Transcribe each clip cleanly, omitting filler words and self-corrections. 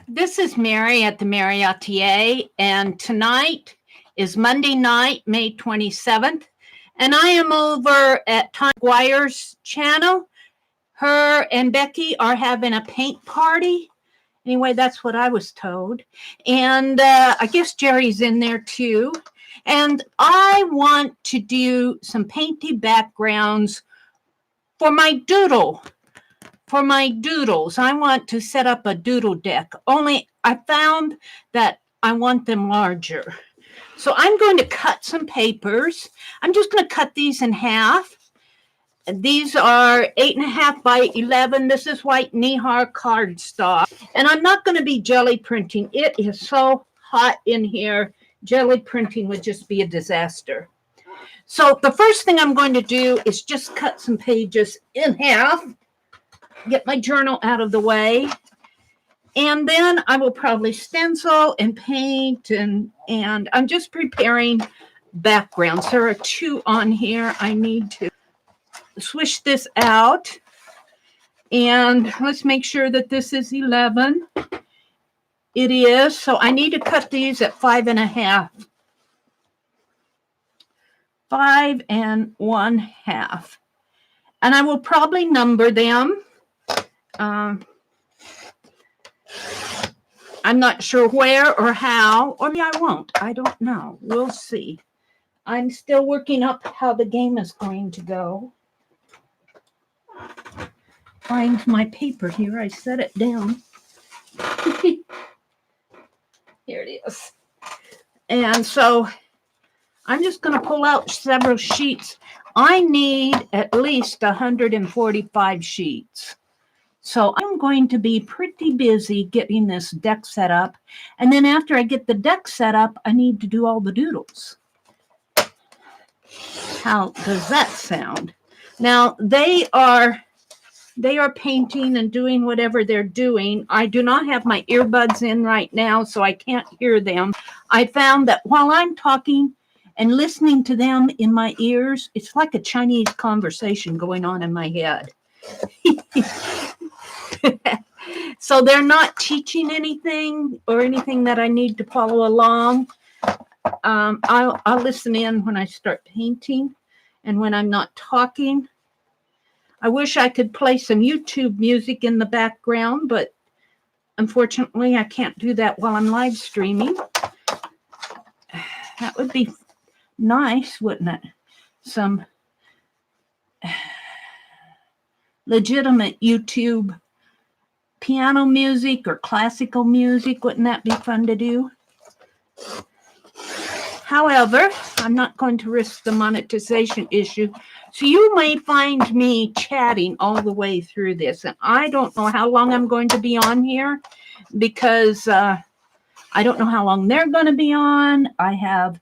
This is Mary at the.meri.atelier, and tonight is Monday night, May 27th, and I am over at Tanya McGuire's channel. Her and Becky are having a paint party. Anyway, that's what I was told. And I guess Jerry's in there too. And I want to do some painty backgrounds for my doodles. I want to set up a doodle deck, only I found that I want them larger. So I'm going to cut some papers. I'm just going to cut these in half. These are 8.5 by 11. This is white knee-high cardstock. And I'm not going to be jelly printing. It is so hot in here. Jelly printing would just be a disaster. So the first thing I'm going to do is just cut some pages in half. Get my journal out of the way, and then I will probably stencil and paint, and I'm just preparing backgrounds. There are 2 on here. I need to swish this out, and let's make sure that this is 11. It is, so I need to cut these at 5.5. 5 1/2, and I will probably number them. I'm not sure where or how, or maybe I won't. I don't know. We'll see. I'm still working up how the game is going to go. Find my paper here. I set it down. Here it is. And so I'm just going to pull out several sheets. I need at least 145 sheets. So I'm going to be pretty busy getting this deck set up. And then after I get the deck set up, I need to do all the doodles. How does that sound? Now, they are painting and doing whatever they're doing. I do not have my earbuds in right now, so I can't hear them. I found that while I'm talking and listening to them in my ears, it's like a Chinese conversation going on in my head. So they're not teaching anything or anything that I need to follow along. I'll listen in when I start painting and when I'm not talking. I wish I could play some YouTube music in the background, but unfortunately I can't do that while I'm live streaming. That would be nice, wouldn't it? Some legitimate YouTube piano music or classical music. Wouldn't that be fun to do? However, I'm not going to risk the monetization issue. So you may find me chatting all the way through this. And I don't know how long I'm going to be on here because I don't know how long they're going to be on. I have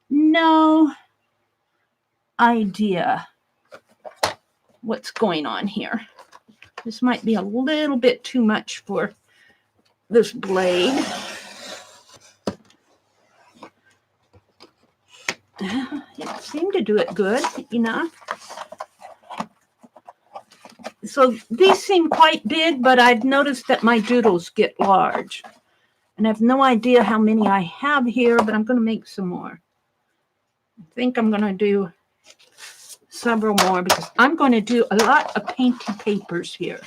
no idea what's going on here. This might be a little bit too much for this blade. It seemed to do it good enough. So these seem quite big, but I've noticed that my doodles get large. And I have no idea how many I have here, but I'm going to make some more. I think I'm going to do several more because I'm going to do a lot of painty papers here.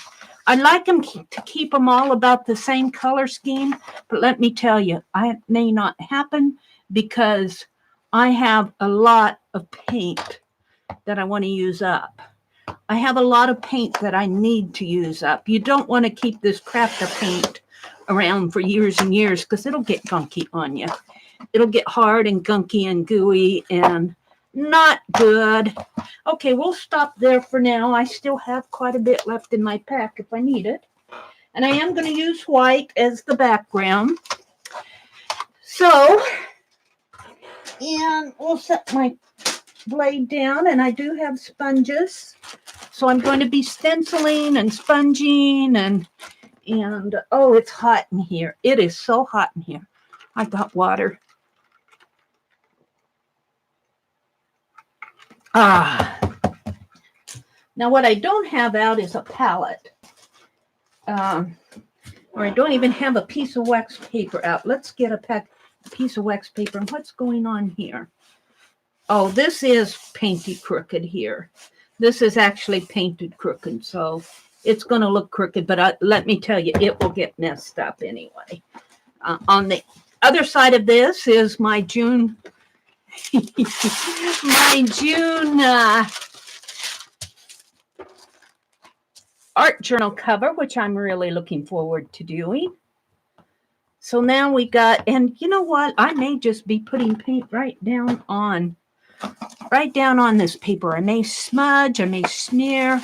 I like them to keep them all about the same color scheme, but let me tell you, it may not happen because I have a lot of paint that I want to use up. I have a lot of paint that I need to use up. You don't want to keep this crafter paint around for years and years because it'll get gunky on you. It'll get hard and gunky and gooey and not good. Okay, we'll stop there for now. I still have quite a bit left in my pack if I need it. And I am going to use white as the background. So, and we'll set my blade down, and I do have sponges. So I'm going to be stenciling and sponging and oh, it's hot in here. It is so hot in here. I've got water. Now what I don't have out is a palette. Or I don't even have a piece of wax paper out. Let's get a piece of wax paper. And what's going on here? Oh, this is painted crooked here. This is actually painted crooked, so it's going to look crooked, but let me tell you, it will get messed up anyway. On the other side of this is my June, art journal cover, which I'm really looking forward to doing. So now we got, and you know what? I may just be putting paint right down on this paper. I may smudge, I may smear.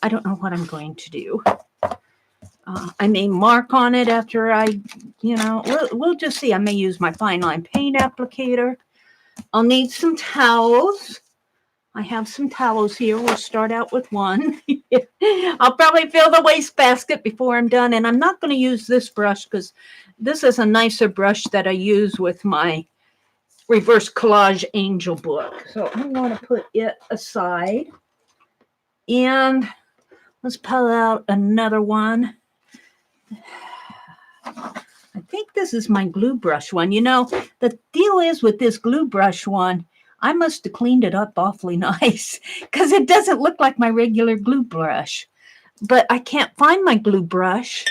I don't know what I'm going to do. I may mark on it after we'll just see. I may use my fine line paint applicator. I'll need some towels. I have some towels here. We'll start out with one. I'll probably fill the wastebasket before I'm done. And I'm not going to use this brush because this is a nicer brush that I use with my Reverse Collage Angel book. So I'm going to put it aside. And let's pull out another one. I think this is my glue brush one. You know, the deal is with this glue brush one, I must have cleaned it up awfully nice because it doesn't look like my regular glue brush. But I can't find my glue brush.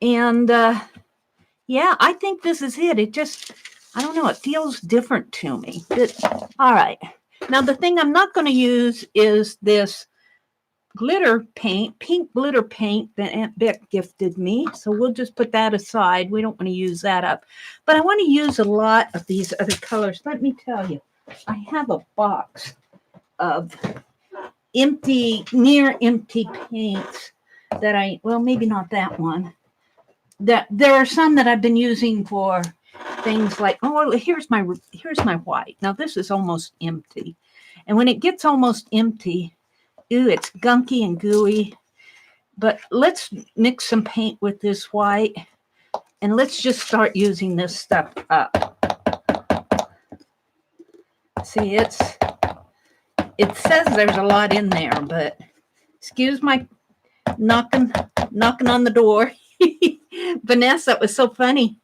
And yeah, I think this is it. It just, I don't know, it feels different to me. All right. Now, the thing I'm not going to use is this glitter paint, pink glitter paint that Aunt Beck gifted me. So we'll just put that aside. We don't want to use that up. But I want to use a lot of these other colors. Let me tell you, I have a box of near empty paints that well, maybe not that one. That there are some that I've been using for things like, oh, here's my white. Now this is almost empty. And when it gets almost empty, ooh, it's gunky and gooey. But let's mix some paint with this white and let's just start using this stuff up. See, it says there's a lot in there, but excuse my knocking on the door. Vanessa, it was so funny.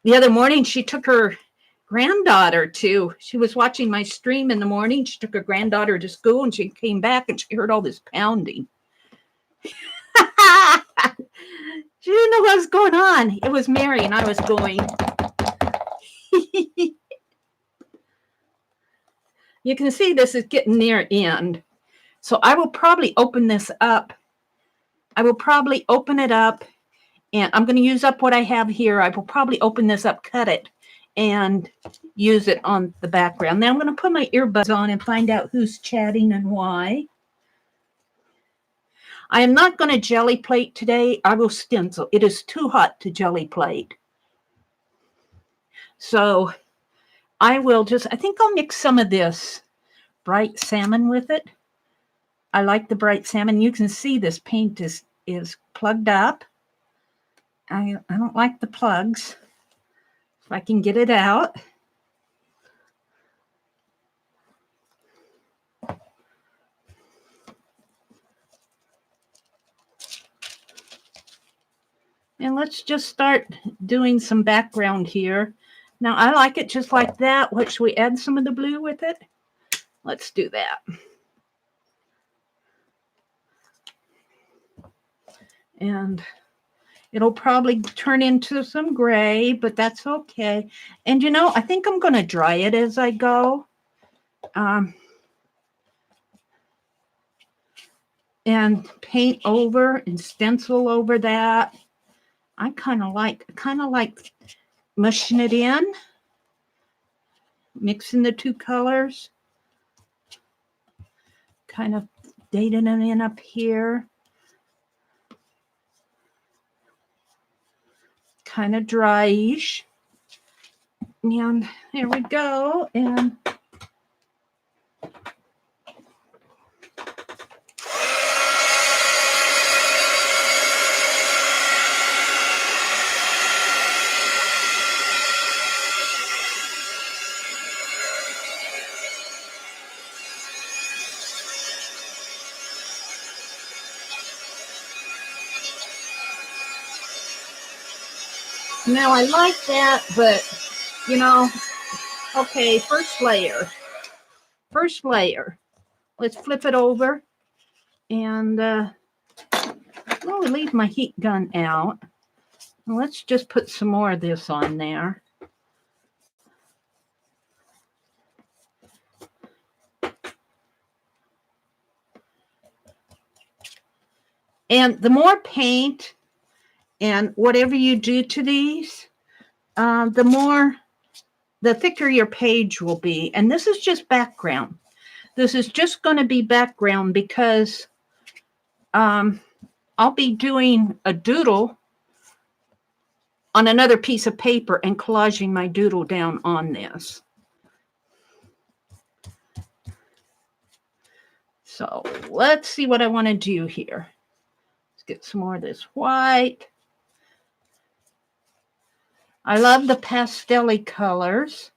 The other morning, she took her granddaughter she was watching my stream in the morning. She took her granddaughter to school and she came back and she heard all this pounding. She didn't know what was going on. It was Mary and I was going. You can see this is getting near end. So I will probably open this up. I will probably open it up and I'm going to use up what I have here. I will probably open this up, cut it, and use it on the background. Now I'm going to put my earbuds on and find out who's chatting and why. I am not going to jelly plate today. I will stencil. It is too hot to jelly plate. So I think I'll mix some of this bright salmon with it. I like the bright salmon. You can see this paint is plugged up. I don't like the plugs. If I can get it out. And let's just start doing some background here. Now, I like it just like that. Should we add some of the blue with it? Let's do that. And it'll probably turn into some gray, but that's okay. And, you know, I think I'm going to dry it as I go. And paint over and stencil over that. I kind of like mushing it in, mixing the two colors, kind of dating them in up here, kind of dryish. And there we go. And Now I like that, but you know, okay, first layer. First layer. Let's flip it over and I'm going to leave my heat gun out. Let's just put some more of this on there. And the more paint and whatever you do to these, the thicker your page will be. And this is just background. This is just going to be background because I'll be doing a doodle on another piece of paper and collaging my doodle down on this. So let's see what I want to do here. Let's get some more of this white. I love the pastel-y colors.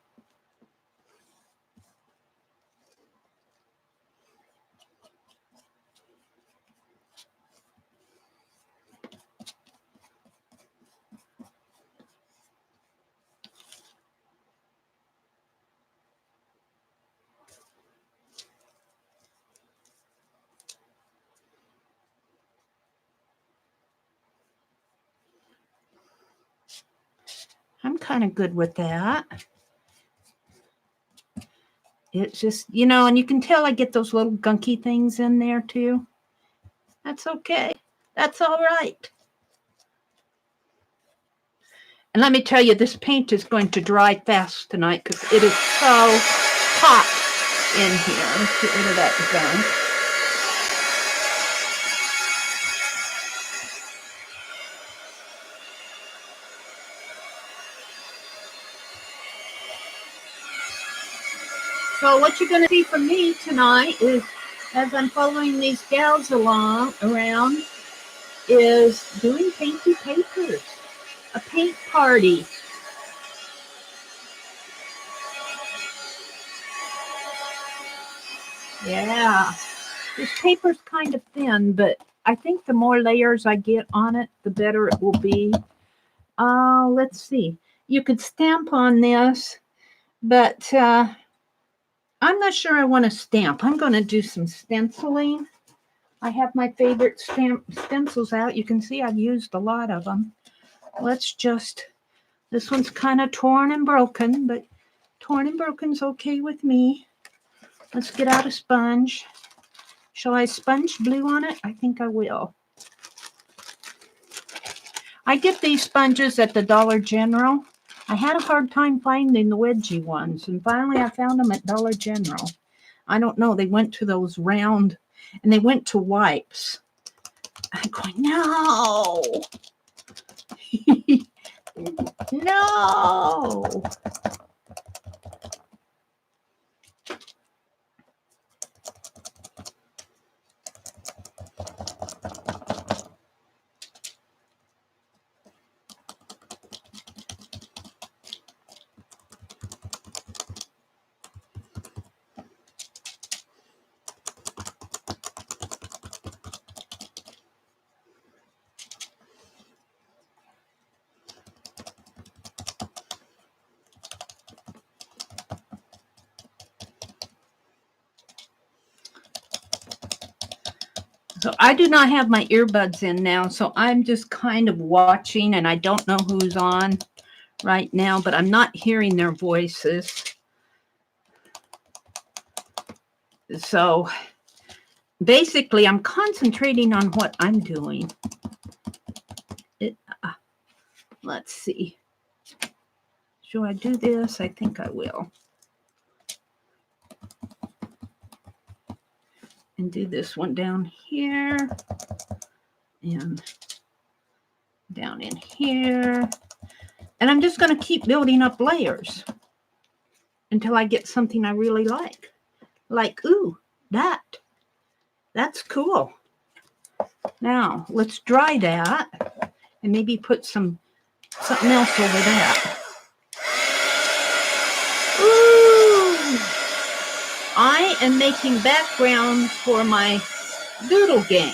I'm kind of good with that. It's just, you know, and you can tell I get those little gunky things in there too. That's okay. That's all right. And let me tell you, this paint is going to dry fast tonight because it is so hot in here. Let's get rid of that gunk. So what you're going to see from me tonight is, as I'm following these gals around, is doing painty papers, a paint party. Yeah, this paper's kind of thin, but I think the more layers I get on it, the better it will be. Let's see. You could stamp on this, but I'm not sure I want to stamp. I'm going to do some stenciling. I have my favorite stencils out. You can see I've used a lot of them. Let's just, this one's kind of torn and broken, but torn and broken's okay with me. Let's get out a sponge. Shall I sponge blue on it? I think I will. I get these sponges at the Dollar General. I had a hard time finding the wedgie ones, and finally I found them at Dollar General. I don't know, they went to those round, and they went to wipes. I'm going, no. No. So I do not have my earbuds in now, so I'm just kind of watching, and I don't know who's on right now, but I'm not hearing their voices. So basically, I'm concentrating on what I'm doing. Let's see. Should I do this? I think I will. And do this one down here and down in here. And I'm just going to keep building up layers until I get something I really like. Like, ooh, that's cool. Now, let's dry that and maybe put something else over that. Ooh! I am making backgrounds for my doodle game.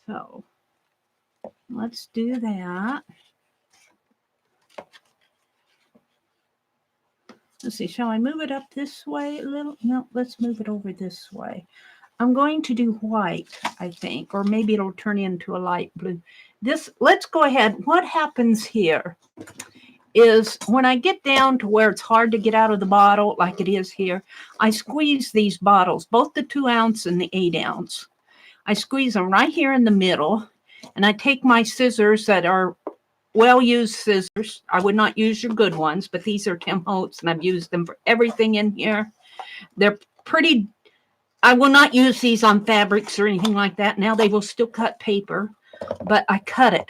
So let's do that. Let's see, shall I move it up this way a little? No, let's move it over this way. I'm going to do white, I think, or maybe it'll turn into a light blue. Let's go ahead. What happens here is when I get down to where it's hard to get out of the bottle, like it is here, I squeeze these bottles, both the 2 ounce and the 8 ounce. I squeeze them right here in the middle, and I take my scissors that are well-used scissors. I would not use your good ones, but these are Tim Holtz, and I've used them for everything in here. They're pretty. I will not use these on fabrics or anything like that. Now they will still cut paper, but I cut it.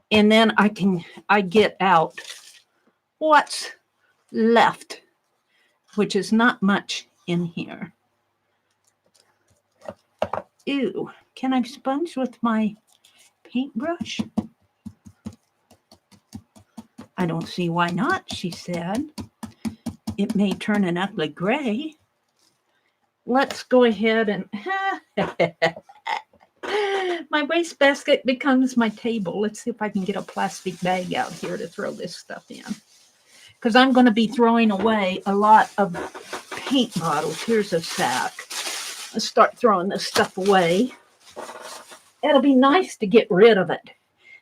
And then I get out what's left, which is not much in here. Ew, can I sponge with my paintbrush? I don't see why not, she said. It may turn an ugly gray. Let's go ahead and my wastebasket becomes my table. Let's see if I can get a plastic bag out here to throw this stuff in, because I'm going to be throwing away a lot of paint bottles. Here's a sack. Let's start throwing this stuff away. It'll be nice to get rid of it.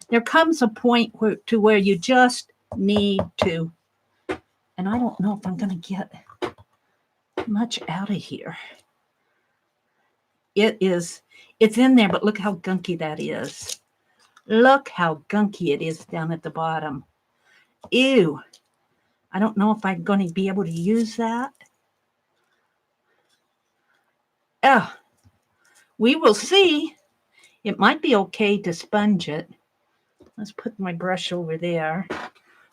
There comes a point where you just need to, and I don't know if I'm going to get much out of here. It's in there, but look how gunky that is. Look how gunky it is down at the bottom. Ew. I don't know if I'm going to be able to use that. Oh, we will see. It might be okay to sponge it. Let's put my brush over there.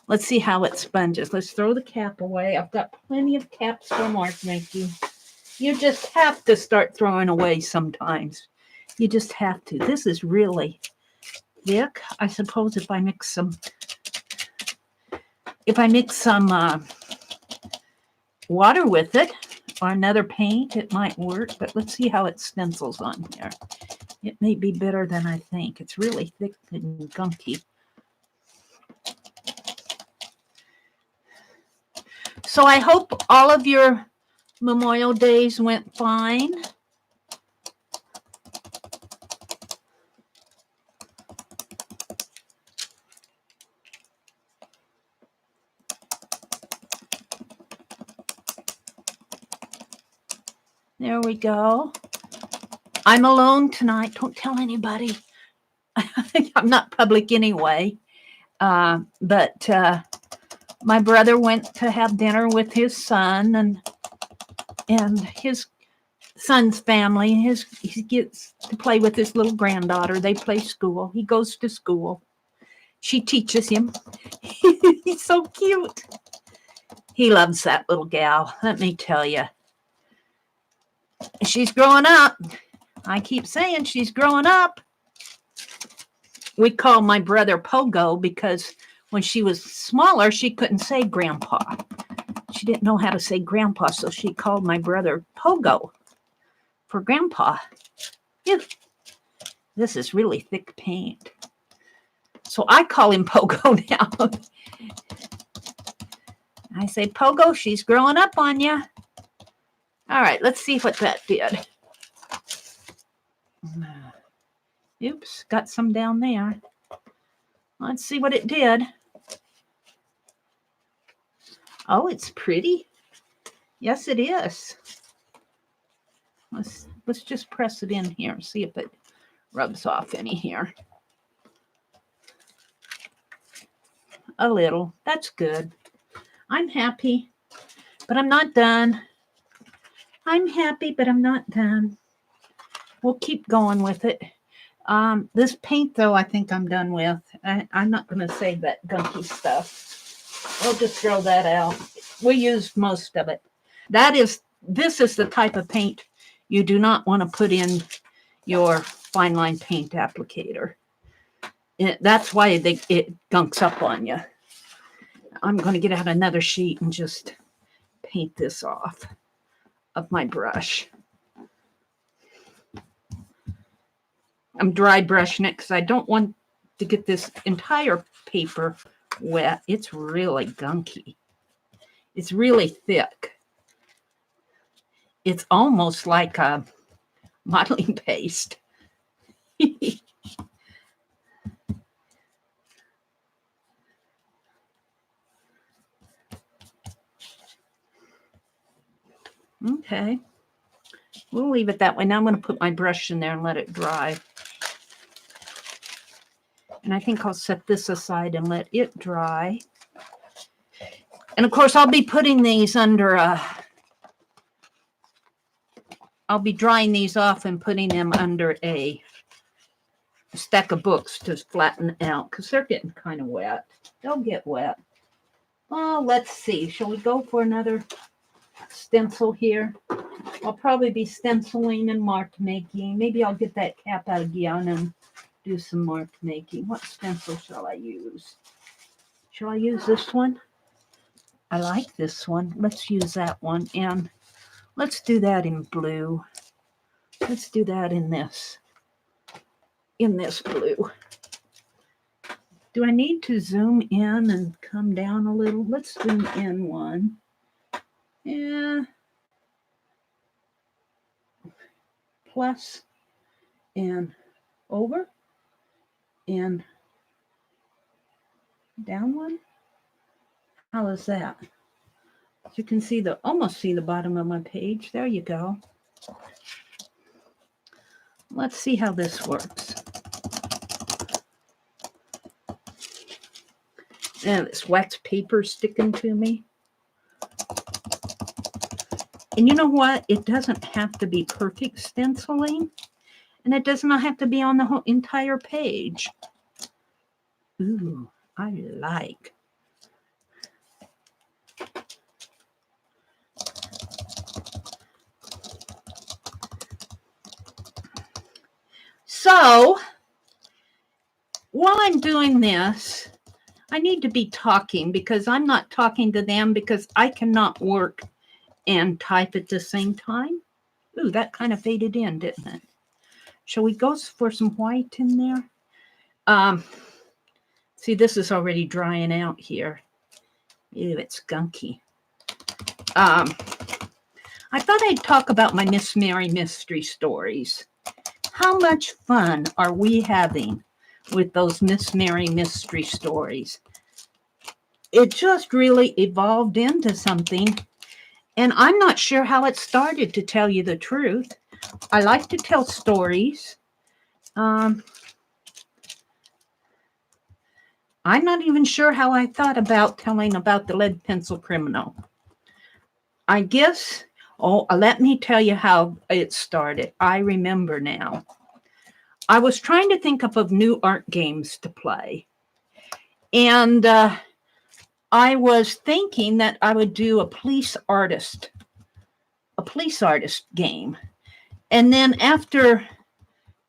Let's see how it sponges. Let's throw the cap away. I've got plenty of caps for Mark making. You just have to start throwing away sometimes. You just have to. This is really thick. I suppose if I mix some water with it or another paint, it might work. But let's see how it stencils on here. It may be better than I think. It's really thick and gunky. So I hope all of your Memorial Days went fine. There we go. I'm alone tonight. Don't tell anybody. I'm not public anyway. But my brother went to have dinner with his son and his son's family. He gets to play with his little granddaughter. They play school. He goes to school. She teaches him. He's so cute. He loves that little gal, let me tell you. She's growing up. I keep saying she's growing up. We call my brother Pogo because when she was smaller, she couldn't say grandpa. She didn't know how to say grandpa, so she called my brother Pogo for grandpa. Ew. This is really thick paint. So I call him Pogo now. I say, Pogo, she's growing up on you. All right, let's see what that did. Oops, got some down there. Let's see what it did. Oh, it's pretty. Yes, it is. Let's just press it in here and see if it rubs off any here. A little. That's good. I'm happy, but I'm not done. I'm happy, but I'm not done. We'll keep going with it. This paint, though, I think I'm done with. I'm not going to save that gunky stuff. We'll just throw that out. We used most of it. This is the type of paint you do not want to put in your fine line paint applicator. That's why it gunks up on you. I'm going to get out another sheet and just paint this off of my brush. I'm dry brushing it because I don't want to get this entire paper wet. It's really gunky. It's really thick. It's almost like a modeling paste. Okay. We'll leave it that way. Now I'm going to put my brush in there and let it dry. And I think I'll set this aside and let it dry. And of course, I'll be putting these under I'll be drying these off and putting them under a stack of books to flatten out because they're getting kind of wet. They'll get wet. Oh, let's see. Shall we go for another stencil here? I'll probably be stenciling and mark making. Maybe I'll get that cap out again and do some mark making. What stencil shall I use? Shall I use this one? I like this one. Let's use that one. And let's do that in blue. Let's do that in this blue. Do I need to zoom in and come down a little? Let's zoom in one. Yeah. Plus and over and down one. How is that? You can see almost see the bottom of my page. There you go. Let's see how this works. And this wax paper sticking to me. And you know what? It doesn't have to be perfect stenciling. And it does not have to be on the whole entire page. Ooh, I like. So, while I'm doing this, I need to be talking because I'm not talking to them because I cannot work and type at the same time. Ooh, that kind of faded in, didn't it? Shall we go for some white in there? See, this is already drying out here. Ew, it's gunky. I thought I'd talk about my Miss Mary mystery stories. How much fun are we having with those Miss Mary mystery stories? It just really evolved into something. And I'm not sure how it started, to tell you the truth. I like to tell stories. I'm not even sure how I thought about telling about the lead pencil criminal. I guess, let me tell you how it started. I remember now. I was trying to think up of new art games to play. And I was thinking that I would do a police artist game. And then after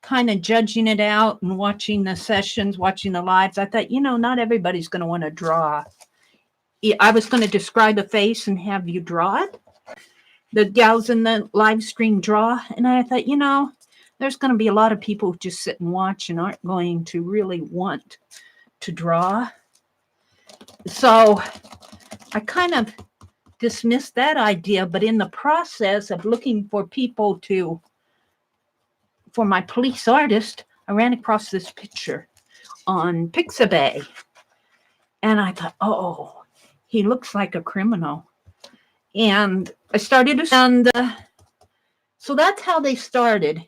kind of judging it out and watching the sessions, watching the lives, I thought, not everybody's going to want to draw. I was going to describe a face and have you draw it. The gals in the live stream draw. And I thought, there's going to be a lot of people who just sit and watch and aren't going to really want to draw. So I kind of dismissed that idea, but in the process of looking for people for my police artist, I ran across this picture on Pixabay. And I thought, he looks like a criminal. And I started, so that's how they started.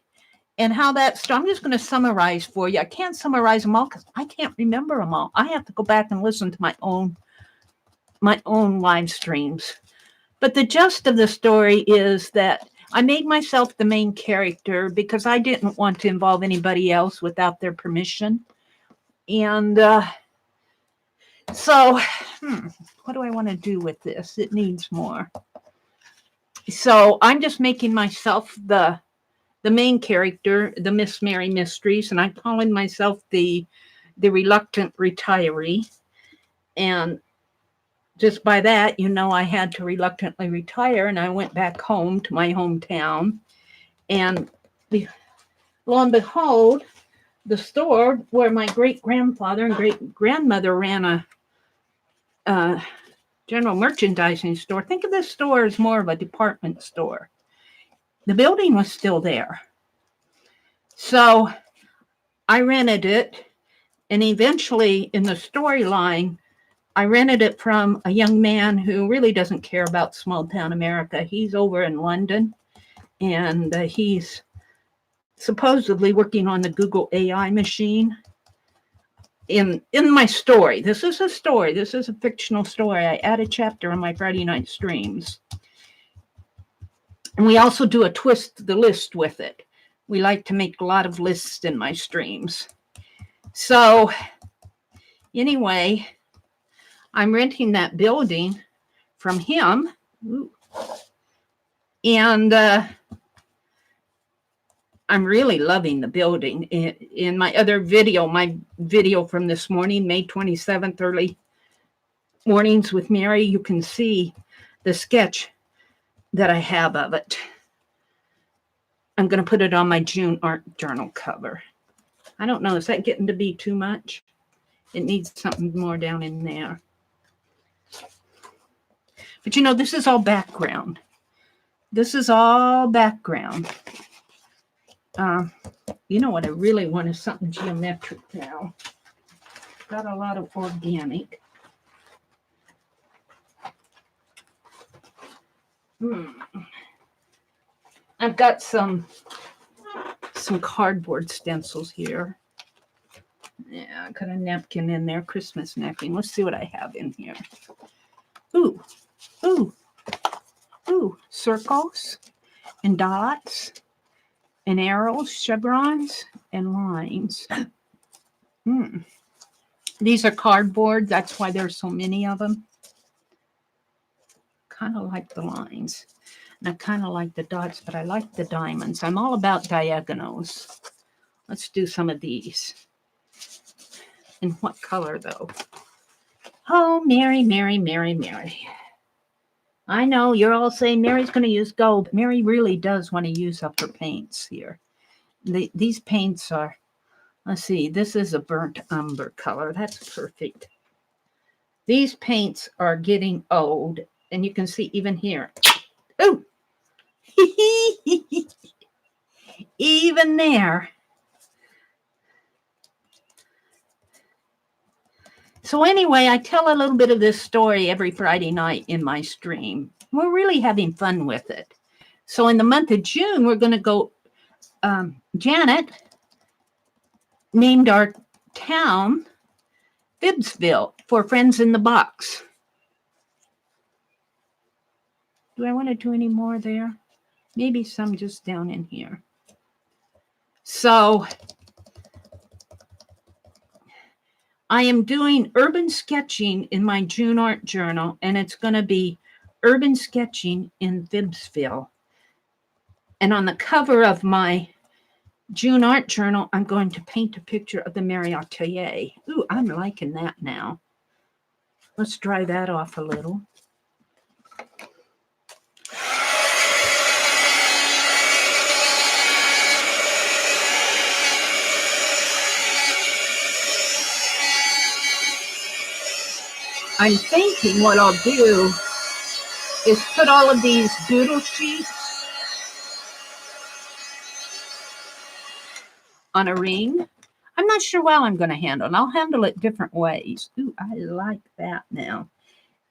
And how that, I'm just going to summarize for you. I can't summarize them all because I can't remember them all. I have to go back and listen to my own live streams. But the gist of the story is that I made myself the main character because I didn't want to involve anybody else without their permission. And so, what do I want to do with this? It needs more. So I'm just making myself the main character, the Miss Mary Mysteries, and I'm calling myself the reluctant retiree. And just by that, I had to reluctantly retire, and I went back home to my hometown. And lo and behold, the store where my great-grandfather and great-grandmother ran a general merchandising store. Think of this store as more of a department store. The building was still there. So I rented it, and eventually in the storyline, I rented it from a young man who really doesn't care about small town America. He's over in London, and he's supposedly working on the Google AI machine. In my story, this is a story. This is a fictional story. I add a chapter on my Friday night streams. And we also do a twist the list with it. We like to make a lot of lists in my streams. So anyway, I'm renting that building from him. Ooh. And I'm really loving the building. In my other video, my video from this morning, May 27th, early mornings with Mary, you can see the sketch that I have of it. I'm going to put it on my June art journal cover. I don't know, is that getting to be too much? It needs something more down in there. But you know, this is all background. This is all background. You know what I really want is something geometric now. Got a lot of organic. I've got some cardboard stencils here. Yeah, I got a napkin in there, Christmas napkin. Let's see what I have in here. Ooh, circles and dots and arrows, chevrons and lines. These are cardboard. That's why there's so many of them. Kind of like the lines. And I kind of like the dots, but I like the diamonds. I'm all about diagonals. Let's do some of these. In what color, though? Oh, Mary, Mary, Mary, Mary. I know you're all saying Mary's going to use gold, but Mary really does want to use up her paints here. These paints are, let's see, this is a burnt umber color. That's perfect. These paints are getting old, and you can see even here. Oh, even there. So anyway, I tell a little bit of this story every Friday night in my stream. We're really having fun with it. So in the month of June, we're going to go, Janet named our town Bibbsville for Friends in the Box. Do I want to do any more there? Maybe some just down in here. So I am doing urban sketching in my June art journal, and it's going to be urban sketching in Bibbsville. And on the cover of my June art journal, I'm going to paint a picture of the TheMeriAtelier. Ooh, I'm liking that now. Let's dry that off a little. I'm thinking what I'll do is put all of these doodle sheets on a ring. I'm not sure how I'm going to handle it. I'll handle it different ways. Ooh, I like that now.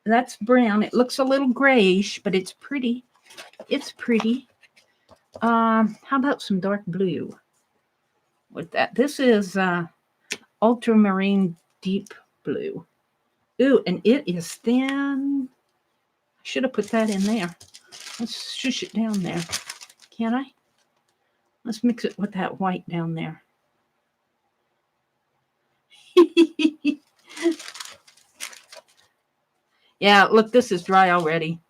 That's brown. It looks a little grayish, but it's pretty. It's pretty. How about some dark blue with that? This is ultramarine deep blue. Ooh, and it is thin. I should have put that in there. Let's shush it down there. Can I? Let's mix it with that white down there. Yeah, look, this is dry already.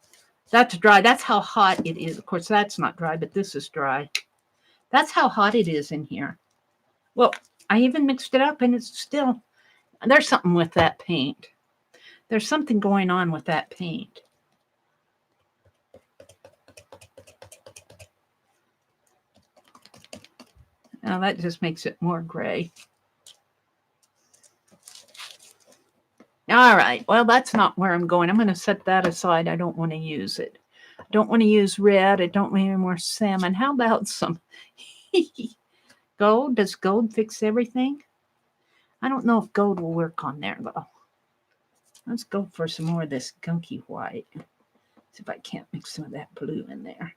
That's dry. That's how hot it is. Of course, that's not dry, but this is dry. That's how hot it is in here. Well, I even mixed it up, and it's still, there's something with that paint. There's something going on with that paint. Now that just makes it more gray. All right, well, that's not where I'm going. I'm going to set that aside. I don't want to use it. I don't want to use red. I don't want any more salmon. How about some gold? Does gold fix everything? I don't know if gold will work on there, though. Let's go for some more of this gunky white. See if I can't mix some of that blue in there.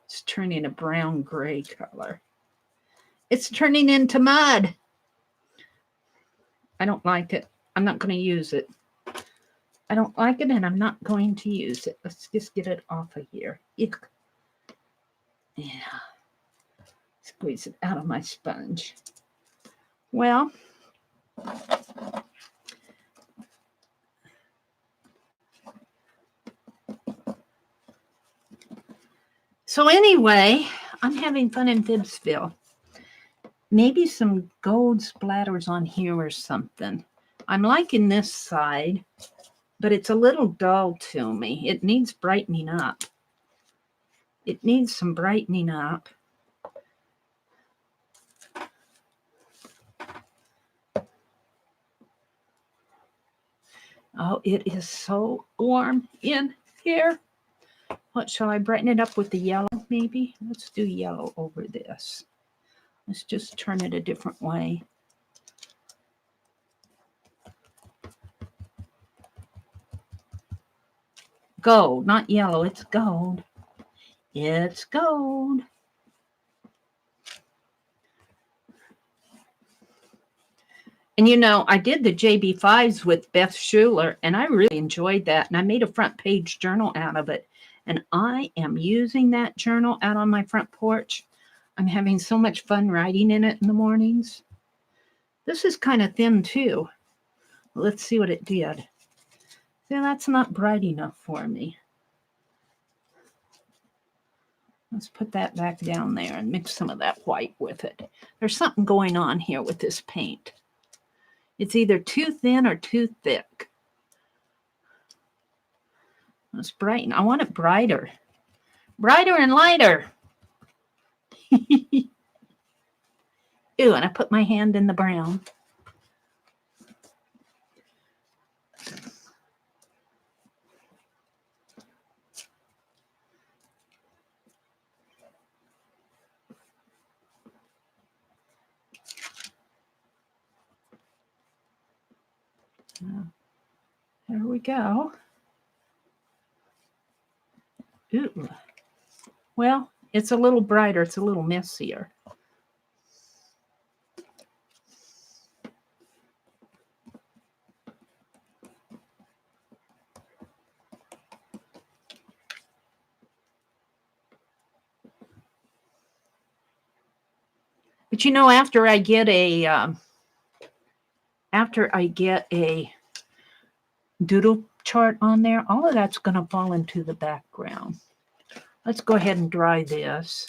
It's turning a brown-gray color. It's turning into mud. I don't like it. I'm not going to use it. I don't like it, and I'm not going to use it. Let's just get it off of here. Eek. Yeah. Squeeze it out of my sponge. Well, so anyway, I'm having fun in Phibbsville. Maybe some gold splatters on here or something. I'm liking this side, but it's a little dull to me. It needs brightening up. It needs some brightening up. Oh, it is so warm in here. What, shall I brighten it up with the yellow maybe? Let's do yellow over this. Let's just turn it a different way. Gold, not yellow, it's gold. It's gold. And you know, I did the JB5s with Beth Schuler, and I really enjoyed that. And I made a front page journal out of it. And I am using that journal out on my front porch. I'm having so much fun writing in it in the mornings. This is kind of thin too. Let's see what it did. See, that's not bright enough for me. Let's put that back down there and mix some of that white with it. There's something going on here with this paint. It's either too thin or too thick. Let's brighten. I want it brighter. Brighter and lighter. Ew, and I put my hand in the brown. There we go. Ooh. Well, it's a little brighter. It's a little messier. But you know, after I get a doodle chart on there, all of that's going to fall into the background. Let's go ahead and dry this.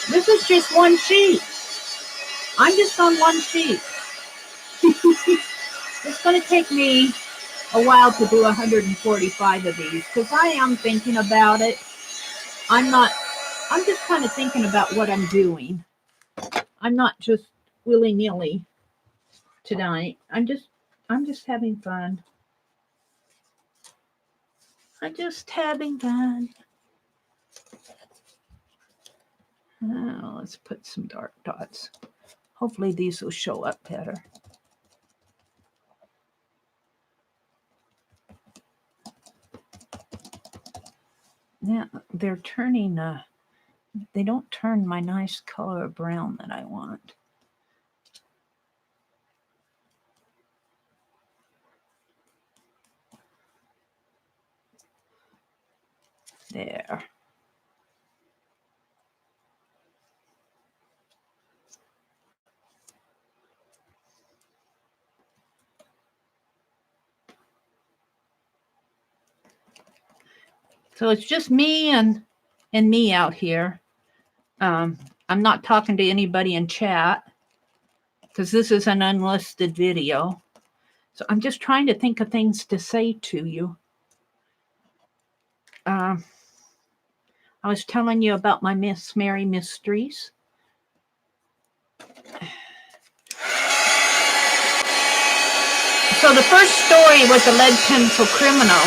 This is just one sheet. I'm just on one sheet. It's going to take me a while to do 145 of these because I am thinking about it. I'm just kind of thinking about what I'm doing. I'm not just willy-nilly tonight. I'm just having fun. I'm just having fun. Oh, let's put some dark dots. Hopefully these will show up better. Yeah, they're turning, they don't turn my nice color of brown that I want. There. So it's just me and me out here. I'm not talking to anybody in chat because this is an unlisted video. So I'm just trying to think of things to say to you. I was telling you about my Miss Mary mysteries. So the first story was a lead pencil criminal.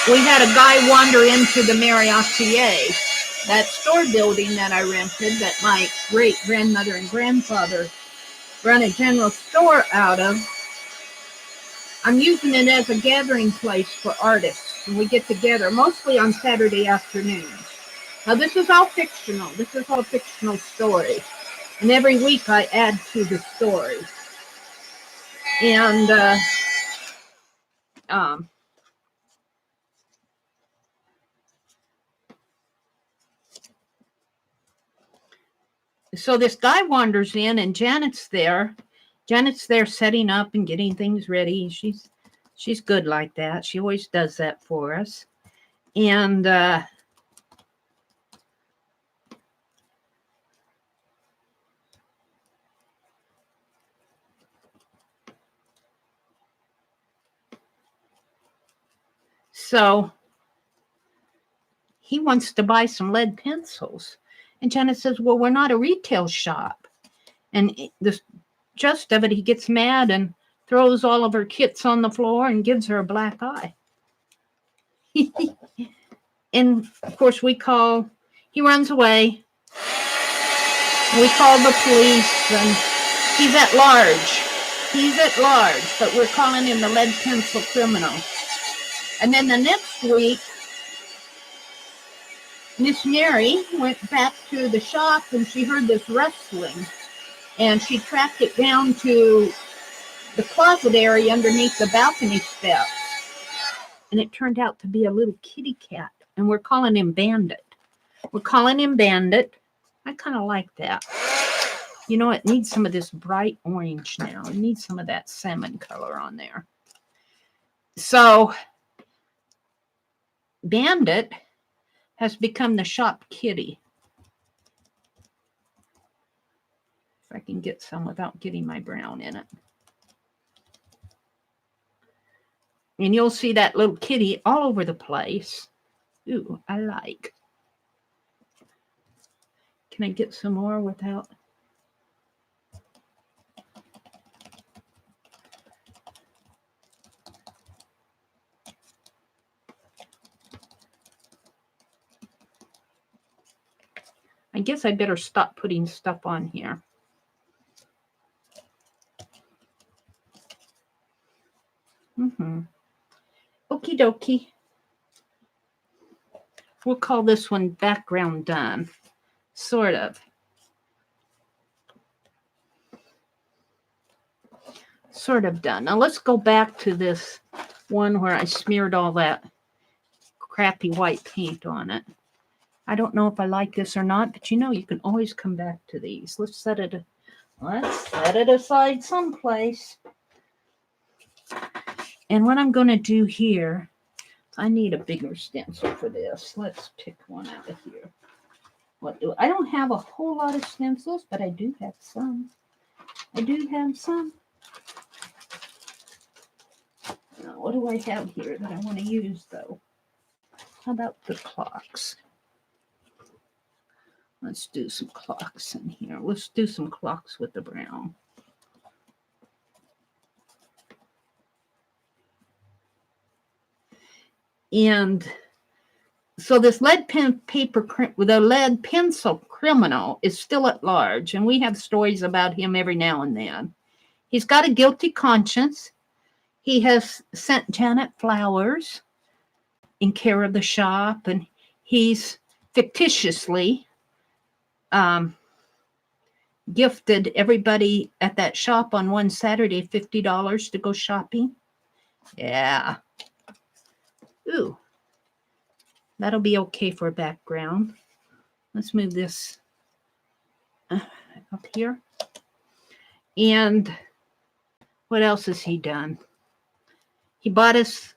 We had a guy wander into the TheMeriAtelier, that store building that I rented that my great-grandmother and grandfather run a general store out of. I'm using it as a gathering place for artists, and we get together mostly on Saturday afternoons. Now, this is all fictional. This is all fictional stories. And every week I add to the story. And so this guy wanders in, and Janet's there. Janet's there setting up and getting things ready. She's good like that. She always does that for us. And so he wants to buy some lead pencils. And Janet says, well, we're not a retail shop. And the gist of it, he gets mad and throws all of her kits on the floor and gives her a black eye. And, of course, he runs away. We call the police, and he's at large. He's at large, but we're calling him the lead pencil criminal. And then the next week, Miss Mary went back to the shop and she heard this rustling, and she tracked it down to the closet area underneath the balcony steps. And it turned out to be a little kitty cat, and we're calling him Bandit. We're calling him Bandit. I kind of like that. You know, it needs some of this bright orange now. It needs some of that salmon color on there. So, Bandit has become the shop kitty. If I can get some without getting my brown in it. And you'll see that little kitty all over the place. Ooh, I like. Can I get some more without? I guess I better stop putting stuff on here. Okie dokie. We'll call this one background done. Sort of. Sort of done. Now let's go back to this one where I smeared all that crappy white paint on it. I don't know if I like this or not, but you know, you can always come back to these. Let's set it aside someplace. And what I'm going to do here, I need a bigger stencil for this. Let's pick one out of here. I don't have a whole lot of stencils, but I do have some. Now, what do I have here that I want to use, though? How about the clocks? Let's do some clocks in here. Let's do some clocks with the brown. And so this lead pencil criminal is still at large, and we have stories about him every now and then. He's got a guilty conscience. He has sent Janet flowers in care of the shop, and he's fictitiously gifted everybody at that shop on one Saturday $50 to go shopping. Yeah. Ooh. That'll be okay for a background. Let's move this up here. And what else has he done? He bought us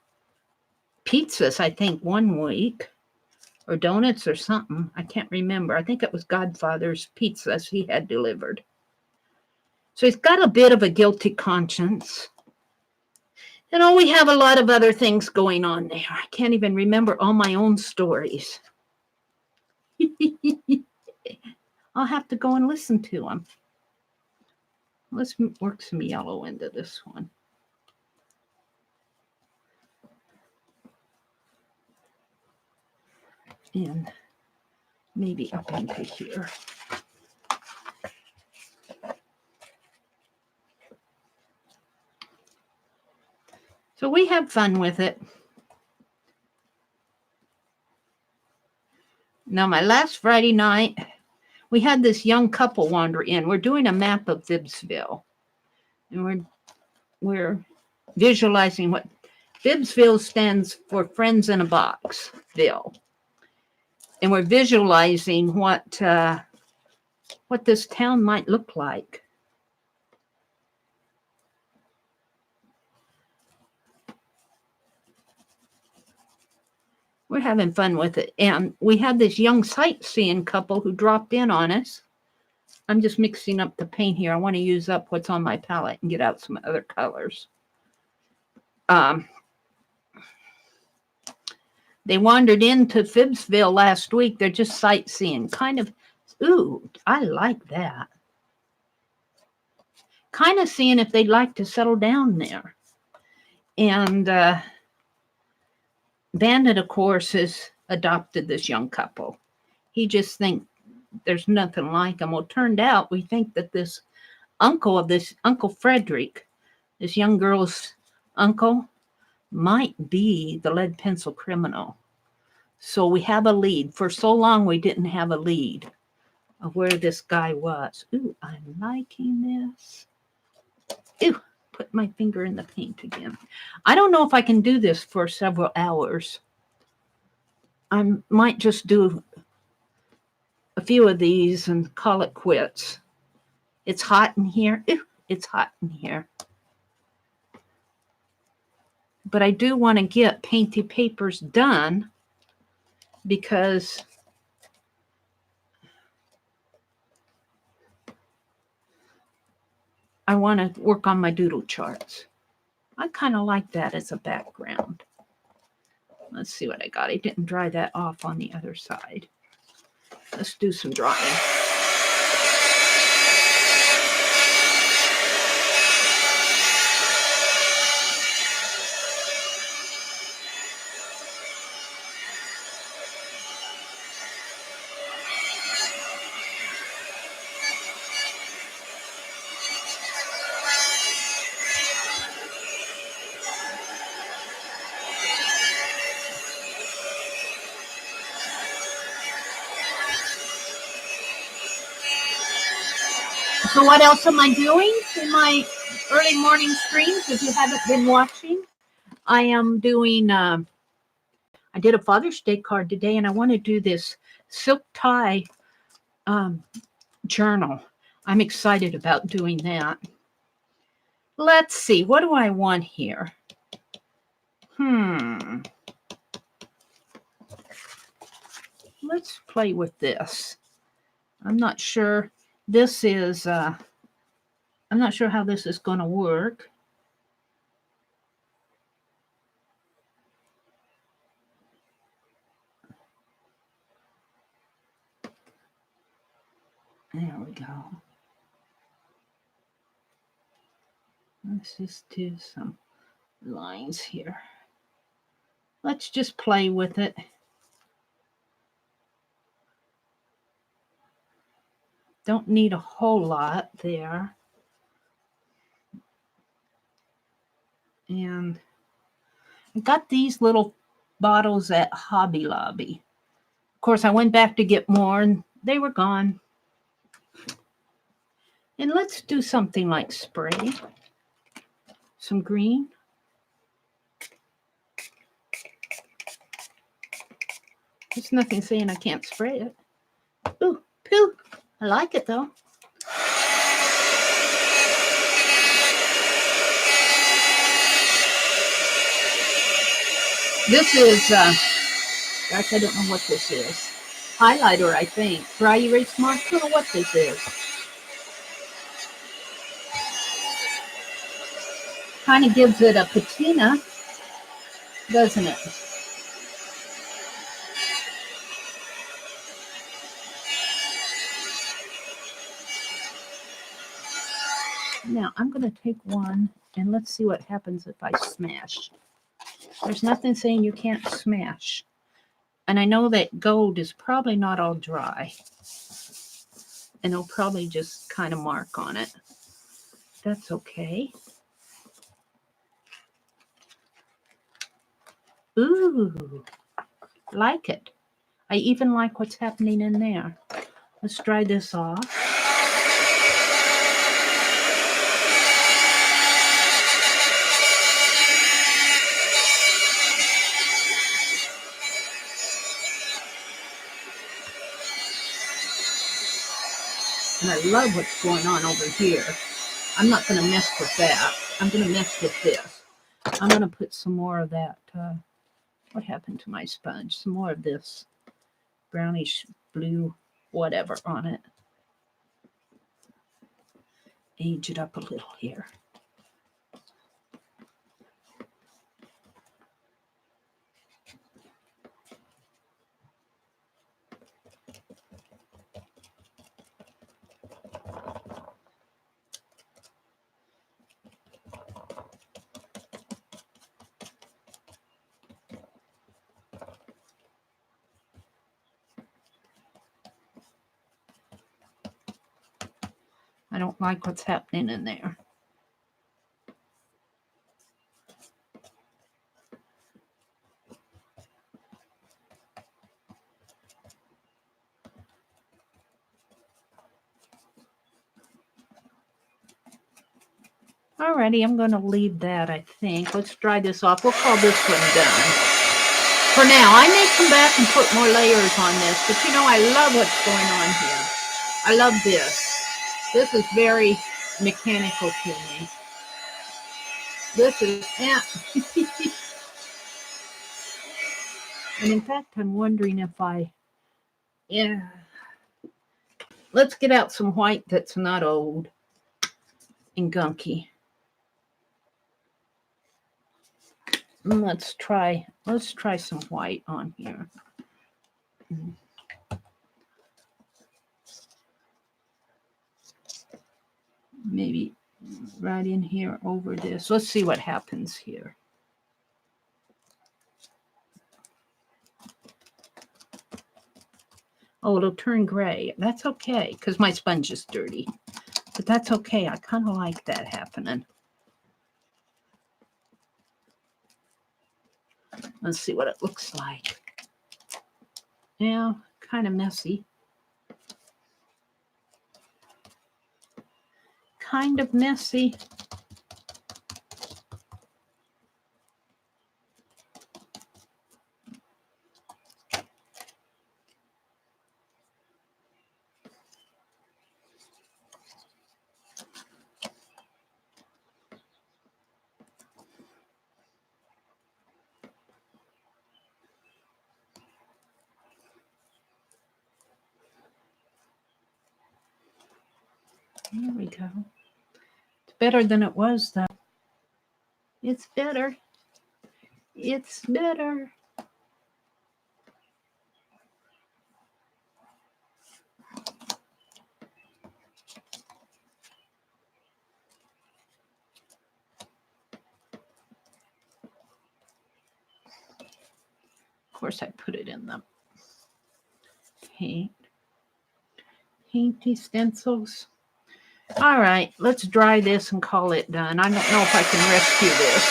pizzas, I think, one week, or donuts or something. I can't remember. I think it was Godfather's pizzas he had delivered. So he's got a bit of a guilty conscience. You know, we have a lot of other things going on there. I can't even remember all my own stories. I'll have to go and listen to them. Let's work some yellow into this one. And maybe up into here. So we have fun with it. Now, my last Friday night, we had this young couple wander in. We're doing a map of Bibbsville. And we're visualizing what Bibbsville stands for, Friends in a Boxville. And we're visualizing what this town might look like. We're having fun with it. And we had this young sightseeing couple who dropped in on us. I'm just mixing up the paint here. I want to use up what's on my palette and get out some other colors. They wandered into Bibbsville last week. They're just sightseeing. Kind of, ooh, I like that. Kind of seeing if they'd like to settle down there. And Bandit, of course, has adopted this young couple. He just thinks there's nothing like him. Well, it turned out we think that this Uncle Frederick, this young girl's uncle, might be the lead pencil criminal. So we have a lead. For so long, we didn't have a lead of where this guy was. Ooh, I'm liking this. Ooh, put my finger in the paint again. I don't know if I can do this for several hours. I might just do a few of these and call it quits. It's hot in here. Ooh, it's hot in here. But I do want to get painty papers done because I want to work on my doodle charts. I kind of like that as a background. Let's see what I got. I didn't dry that off on the other side. Let's do some drawing. So what else am I doing in my early morning streams? If you haven't been watching, I am doing, I did a Father's Day card today, and I want to do this silk tie journal. I'm excited about doing that. Let's see, what do I want here? Let's play with this. I'm not sure. This is, I'm not sure how this is going to work. There we go. Let's just do some lines here. Let's just play with it. Don't need a whole lot there. And I got these little bottles at Hobby Lobby. Of course, I went back to get more and they were gone. And let's do something like spray. Some green. There's nothing saying I can't spray it. Ooh, poo. I like it though. This is, gosh, I don't know what this is. Highlighter, I think. Dry erase marker. I don't know what this is. Kind of gives it a patina, doesn't it? Now, I'm going to take one, and let's see what happens if I smash. There's nothing saying you can't smash. And I know that gold is probably not all dry. And it'll probably just kind of mark on it. That's okay. Ooh, like it. I even like what's happening in there. Let's dry this off. And I love what's going on over here. I'm not going to mess with that. I'm going to mess with this. I'm going to put some more of that. What happened to my sponge? Some more of this brownish blue whatever on it. Age it up a little here. I don't like what's happening in there. Alrighty, I'm going to leave that, I think. Let's dry this off. We'll call this one done. For now, I may come back and put more layers on this, but you know, I love what's going on here. I love this. This is very mechanical to me. This is, and in fact, I'm wondering if let's get out some white that's not old and gunky. Let's try some white on here. Maybe right in here over this. Let's see what happens here. Oh, it'll turn gray. That's okay, because my sponge is dirty. But that's okay. I kind of like that happening. Let's see what it looks like. Yeah, kind of messy. Kind of messy. There we go. It's better than it was, though. It's better. It's better. Of course, I put it in the painty stencils. All right, let's dry this and call it done. I don't know if I can rescue this.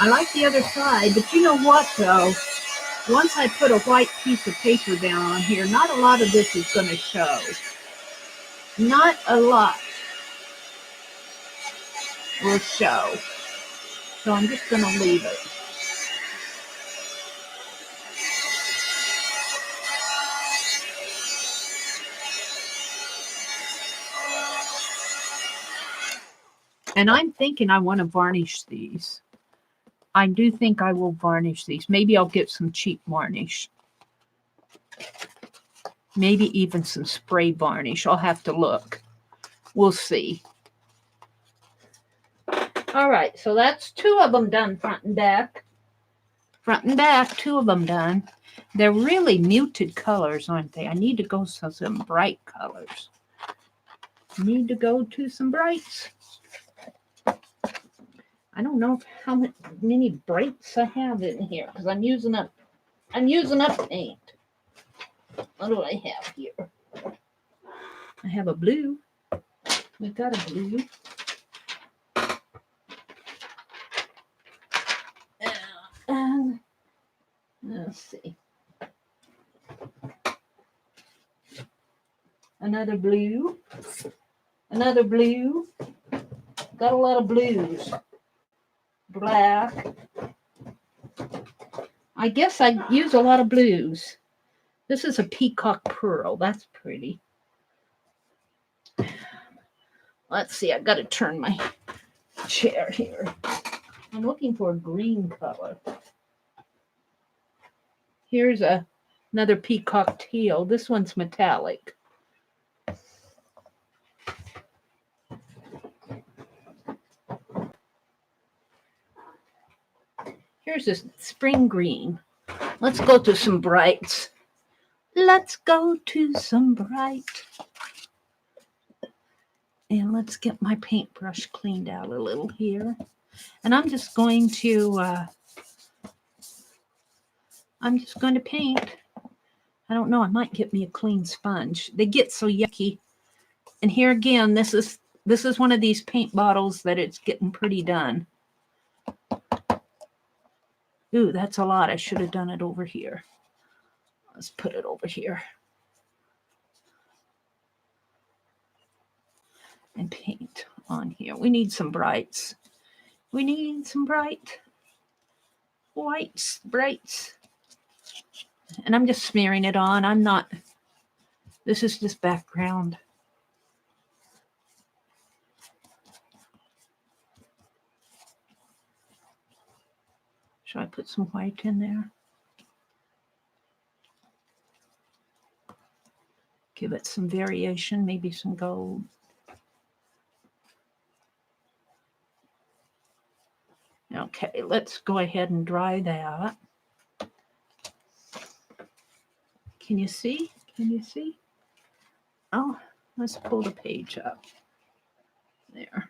I like the other side, but you know what, though? Once I put a white piece of paper down on here, not a lot of this is going to show. Not a lot will show. So I'm just going to leave it. And I'm thinking I want to varnish these. I do think I will varnish these. Maybe I'll get some cheap varnish. Maybe even some spray varnish. I'll have to look. We'll see. All right, so that's 2 of them done, front and back. Front and back, 2 of them done. They're really muted colors, aren't they? I need to go to some bright colors. Need to go to some brights. I don't know how many brights I have in here because I'm using up paint. What do I have here? I have a blue. We got a blue. And let's see. Another blue. Another blue. Got a lot of blues. Black. I guess I use a lot of blues. This is a peacock pearl. That's pretty. Let's see. I got to turn my chair here. I'm looking for a green color. Here's another peacock teal. This one's metallic. Here's this spring green. Let's go to some brights. Let's go to some bright. And let's get my paintbrush cleaned out a little here. And I'm just going to paint. I don't know, I might get me a clean sponge. They get so yucky. And here again, this is one of these paint bottles that it's getting pretty done. Ooh, that's a lot. I should have done it over here. Let's put it over here. And paint on here. We need some brights. We need some brights. And I'm just smearing it on. This is just background. Should I put some white in there? Give it some variation, maybe some gold. Okay, let's go ahead and dry that. Can you see? Can you see? Oh, let's pull the page up. There.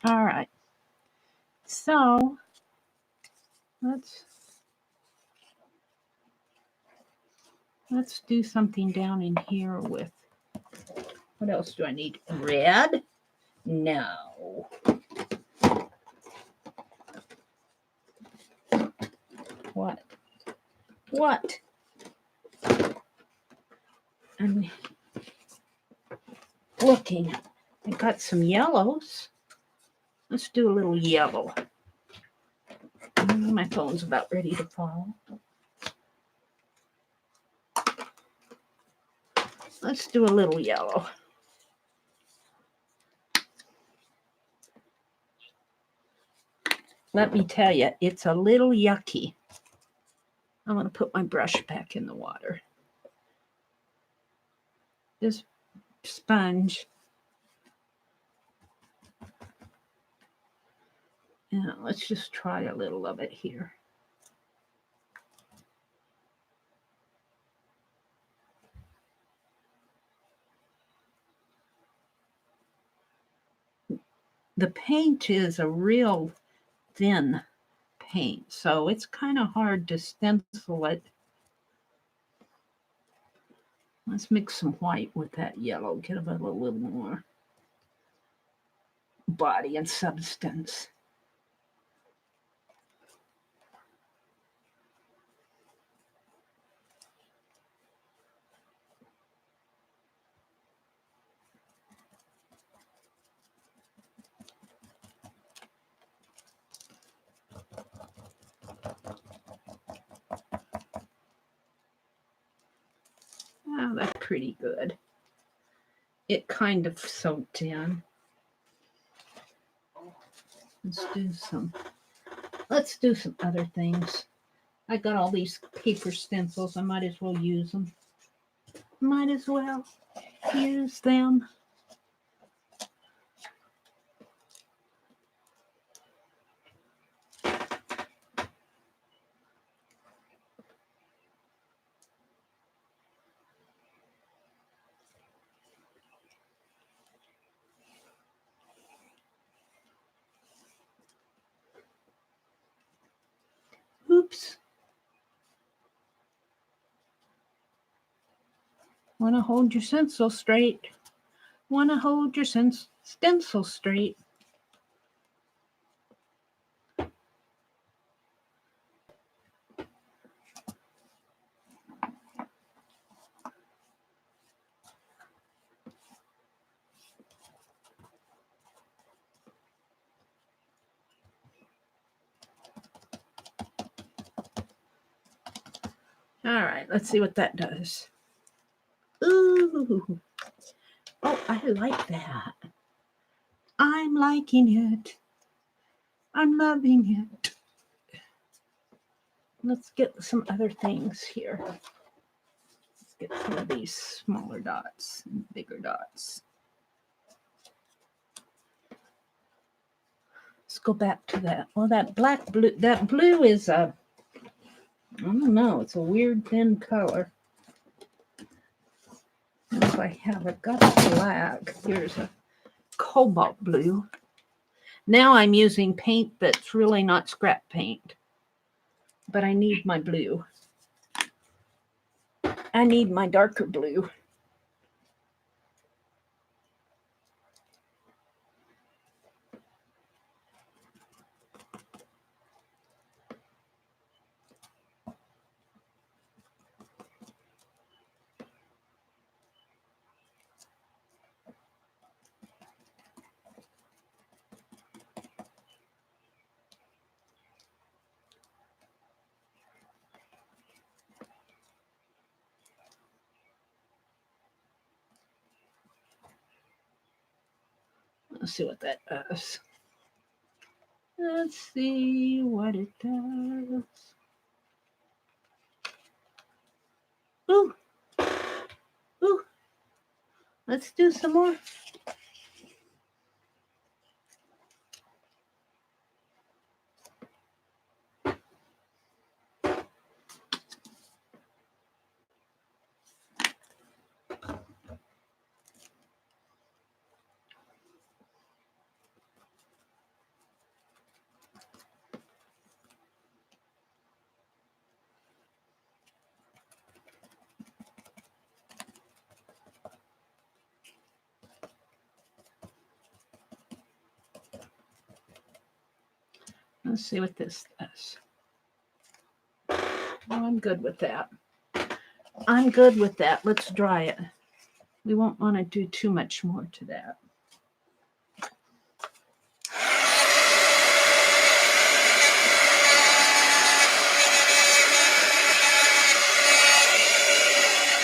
All right. So let's do something down in here with, what else do I need? Red? No. What? I'm looking. I got some yellows. Let's do a little yellow. My phone's about ready to fall. Let's do a little yellow. Let me tell you, it's a little yucky. I'm going to put my brush back in the water. This sponge. Yeah, let's just try a little of it here. The paint is a real thin paint, so it's kind of hard to stencil it. Let's mix some white with that yellow. Get a little more body and substance. Oh, that's pretty good. It kind of soaked in. Let's do some other things. I got all these paper stencils. I might as well use them. Might as well use them. Oops. Want to hold your stencil straight. Want to hold your stencil straight. All right, let's see what that does. Ooh. Oh, I like that. I'm liking it. I'm loving it. Let's get some other things here. Let's get some of these smaller dots and bigger dots. Let's go back to that. Well, that blue, that blue is a, I don't know, it's a weird thin color. If I have it, got black. Here's a cobalt blue. Now I'm using paint that's really not scrap paint, but I need my blue. I need my darker blue. Let's see what that does. Let's see what it does. Ooh. Ooh. Let's do some more. Let's see what this does. Oh, I'm good with that. I'm good with that. Let's dry it. We won't want to do too much more to that.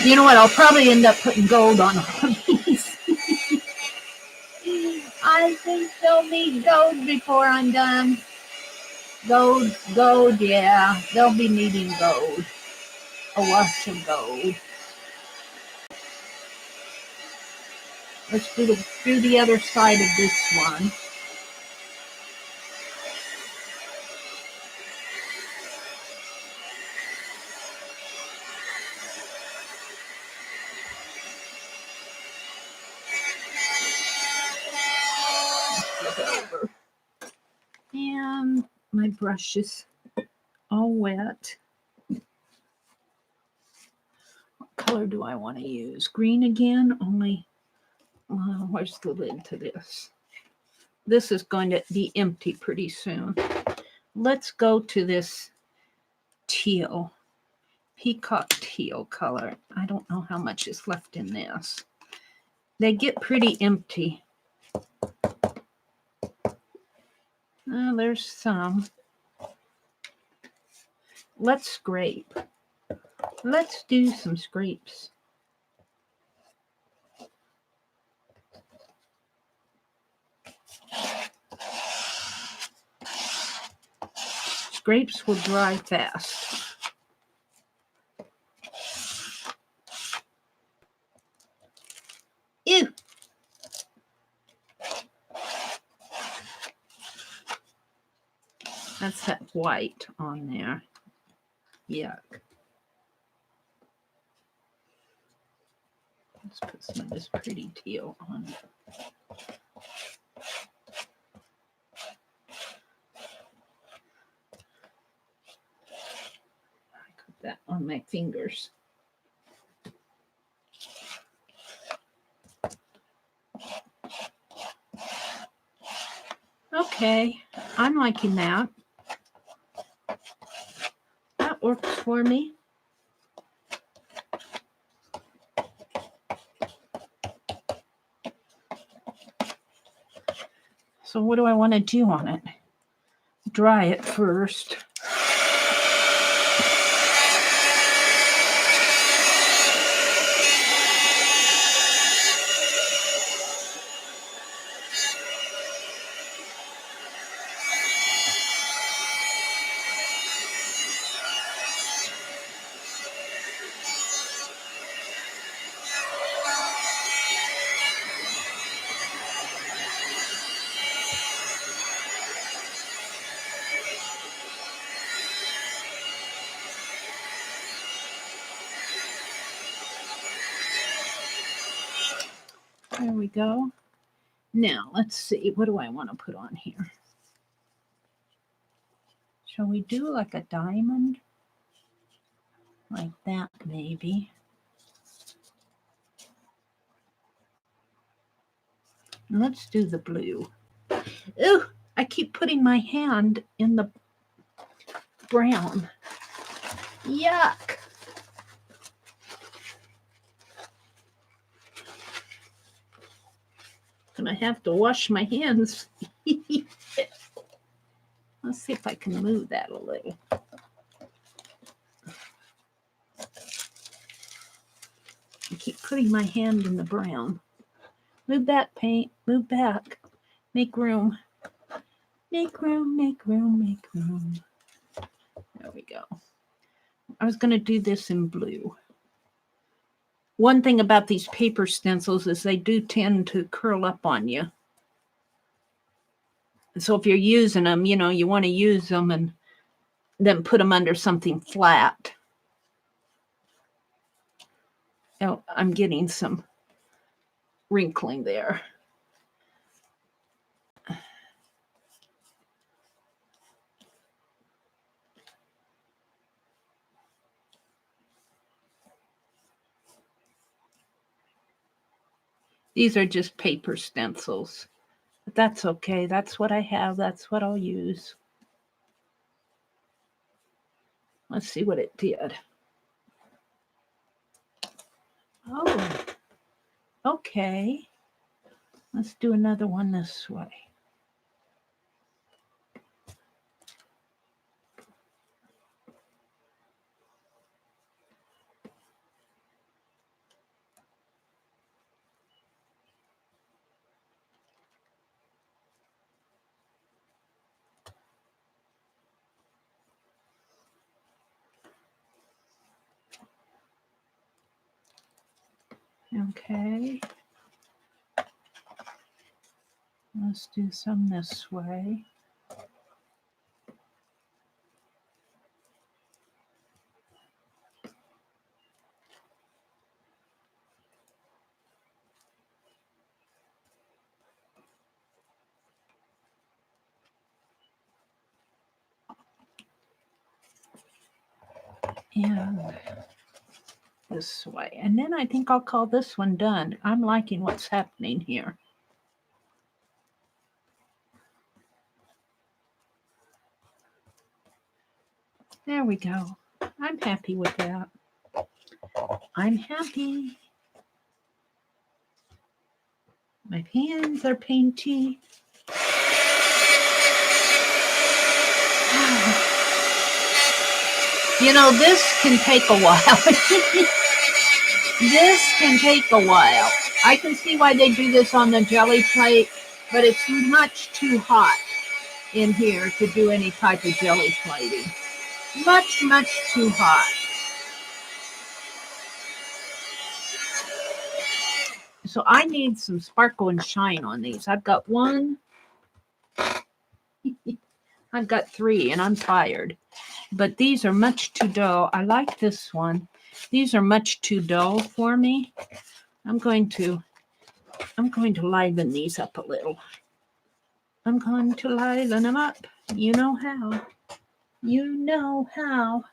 You know what? I'll probably end up putting gold on all of these. I think they'll need gold before I'm done. Gold, yeah. They'll be needing gold. A wash of gold. Let's do the other side of this one. And my brush is all wet. What color do I want to use? Green again, only, where's the lid to this? This is going to be empty pretty soon. Let's go to this teal, peacock teal color. I don't know how much is left in this. They get pretty empty. There's some. Let's scrape. Let's do some scrapes. Scrapes will dry fast. Ew! That's that white on there. Yuck. Let's put some of this pretty teal on. I put that on my fingers. Okay, I'm liking that. That works for me. So what do I want to do on it? Dry it first. There we go. Now, let's see. What do I want to put on here? Shall we do like a diamond? Like that, maybe. And let's do the blue. Ooh, I keep putting my hand in the brown. Yuck. And I have to wash my hands. Let's see if I can move that a little. I keep putting my hand in the brown. Move back, paint. Move back. Make room. Make room, make room, make room. There we go. I was going to do this in blue. One thing about these paper stencils is they do tend to curl up on you. So if you're using them, you know, you want to use them and then put them under something flat. Oh, I'm getting some wrinkling there. These are just paper stencils. But that's okay. That's what I have. That's what I'll use. Let's see what it did. Oh, okay. Let's do another one this way. Okay. Let's do some this way. And this way. And then I think I'll call this one done. I'm liking what's happening here. There we go. I'm happy with that. I'm happy. My hands are painty. You know, this can take a while. This can take a while. I can see why they do this on the jelly plate, but it's much too hot in here to do any type of jelly plating. Much, much too hot. So I need some sparkle and shine on these. I've got one. I've got three, and I'm tired. But these are much too dull. I like this one. These are much too dull for me. I'm going to liven these up a little. I'm going to liven them up. You know how. You know how.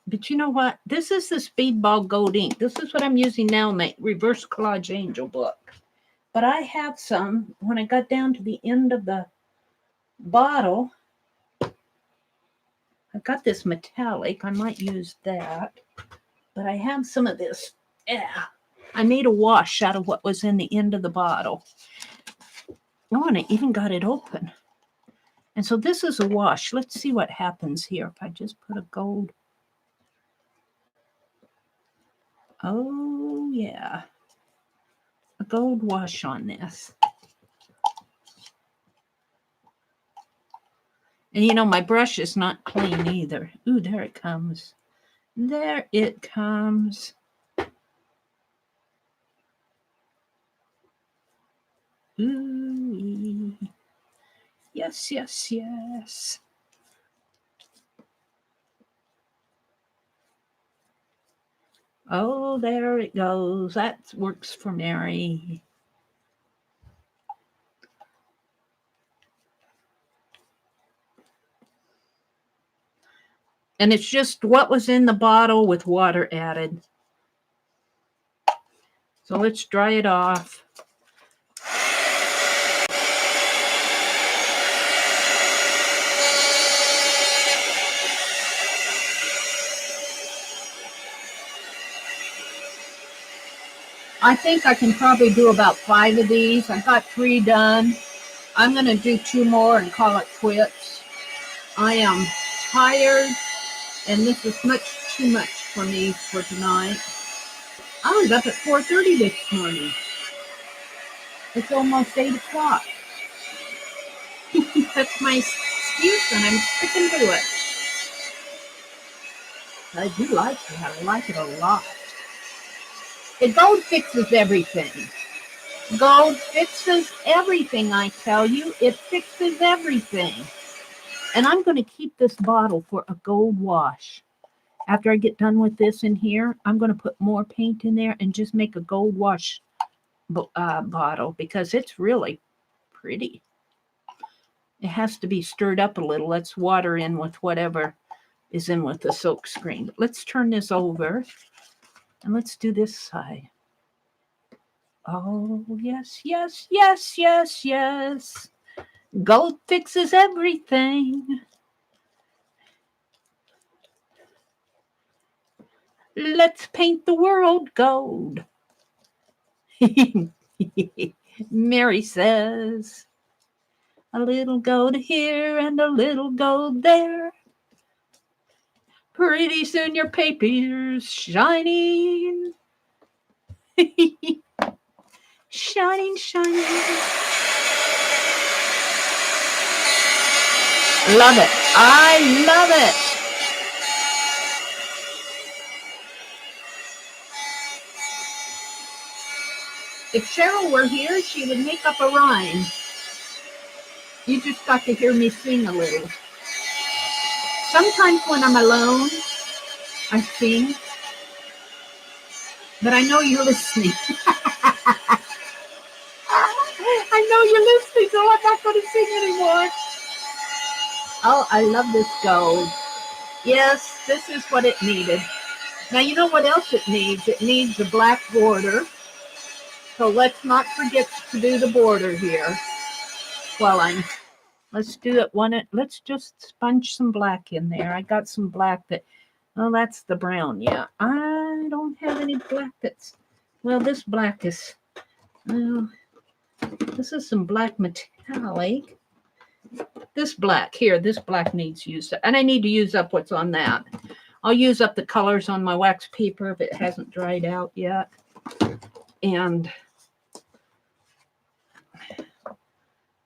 But you know what? This is the Speedball Gold ink. This is what I'm using now in my Reverse Collage Angel book. But I have some, when I got down to the end of the bottle, I've got this metallic. I might use that. But I have some of this. Yeah. I made a wash out of what was in the end of the bottle. Oh, and I even got it open. And so this is a wash. Let's see what happens here if I just put a gold. Oh, yeah. A gold wash on this. And you know, my brush is not clean either. Ooh, there it comes. There it comes. Ooh. Yes, yes, yes. Oh, there it goes. That works for Mary. And it's just what was in the bottle with water added. So let's dry it off. I think I can probably do about 5 of these. I got 3 done. I'm going to do 2 more and call it quits. I am tired, and this is too much for me for tonight. I was up at 4:30 this morning. It's almost 8 o'clock. That's my excuse, and I'm sticking to it. I do like that. I like it a lot. The gold fixes everything. Gold fixes everything, I tell you. It fixes everything. And I'm going to keep this bottle for a gold wash. After I get done with this in here, I'm going to put more paint in there and just make a gold wash bottle because it's really pretty. It has to be stirred up a little. Let's water in with whatever is in with the silk screen. But let's turn this over and let's do this side. Oh, yes, yes, yes, yes, yes. Gold fixes everything. Let's paint the world gold. Mary says, a little gold here and a little gold there. Pretty soon your paper's shining. Shining, shining. Love it. I love it. If Cheryl were here, she would make up a rhyme. You just got to hear me sing a little. Sometimes when I'm alone, I sing. But I know you're listening. I know you're listening, so I'm not going to sing anymore. Oh, I love this gold. Yes, this is what it needed. Now, you know what else it needs? It needs a black border. So let's not forget to do the border here. Let's do it let's just sponge some black in there. I got some black that's the brown. Yeah, I don't have any black this black is, this is some black metallic. This black needs use, and I need to use up what's on that. I'll use up the colors on my wax paper if it hasn't dried out yet. And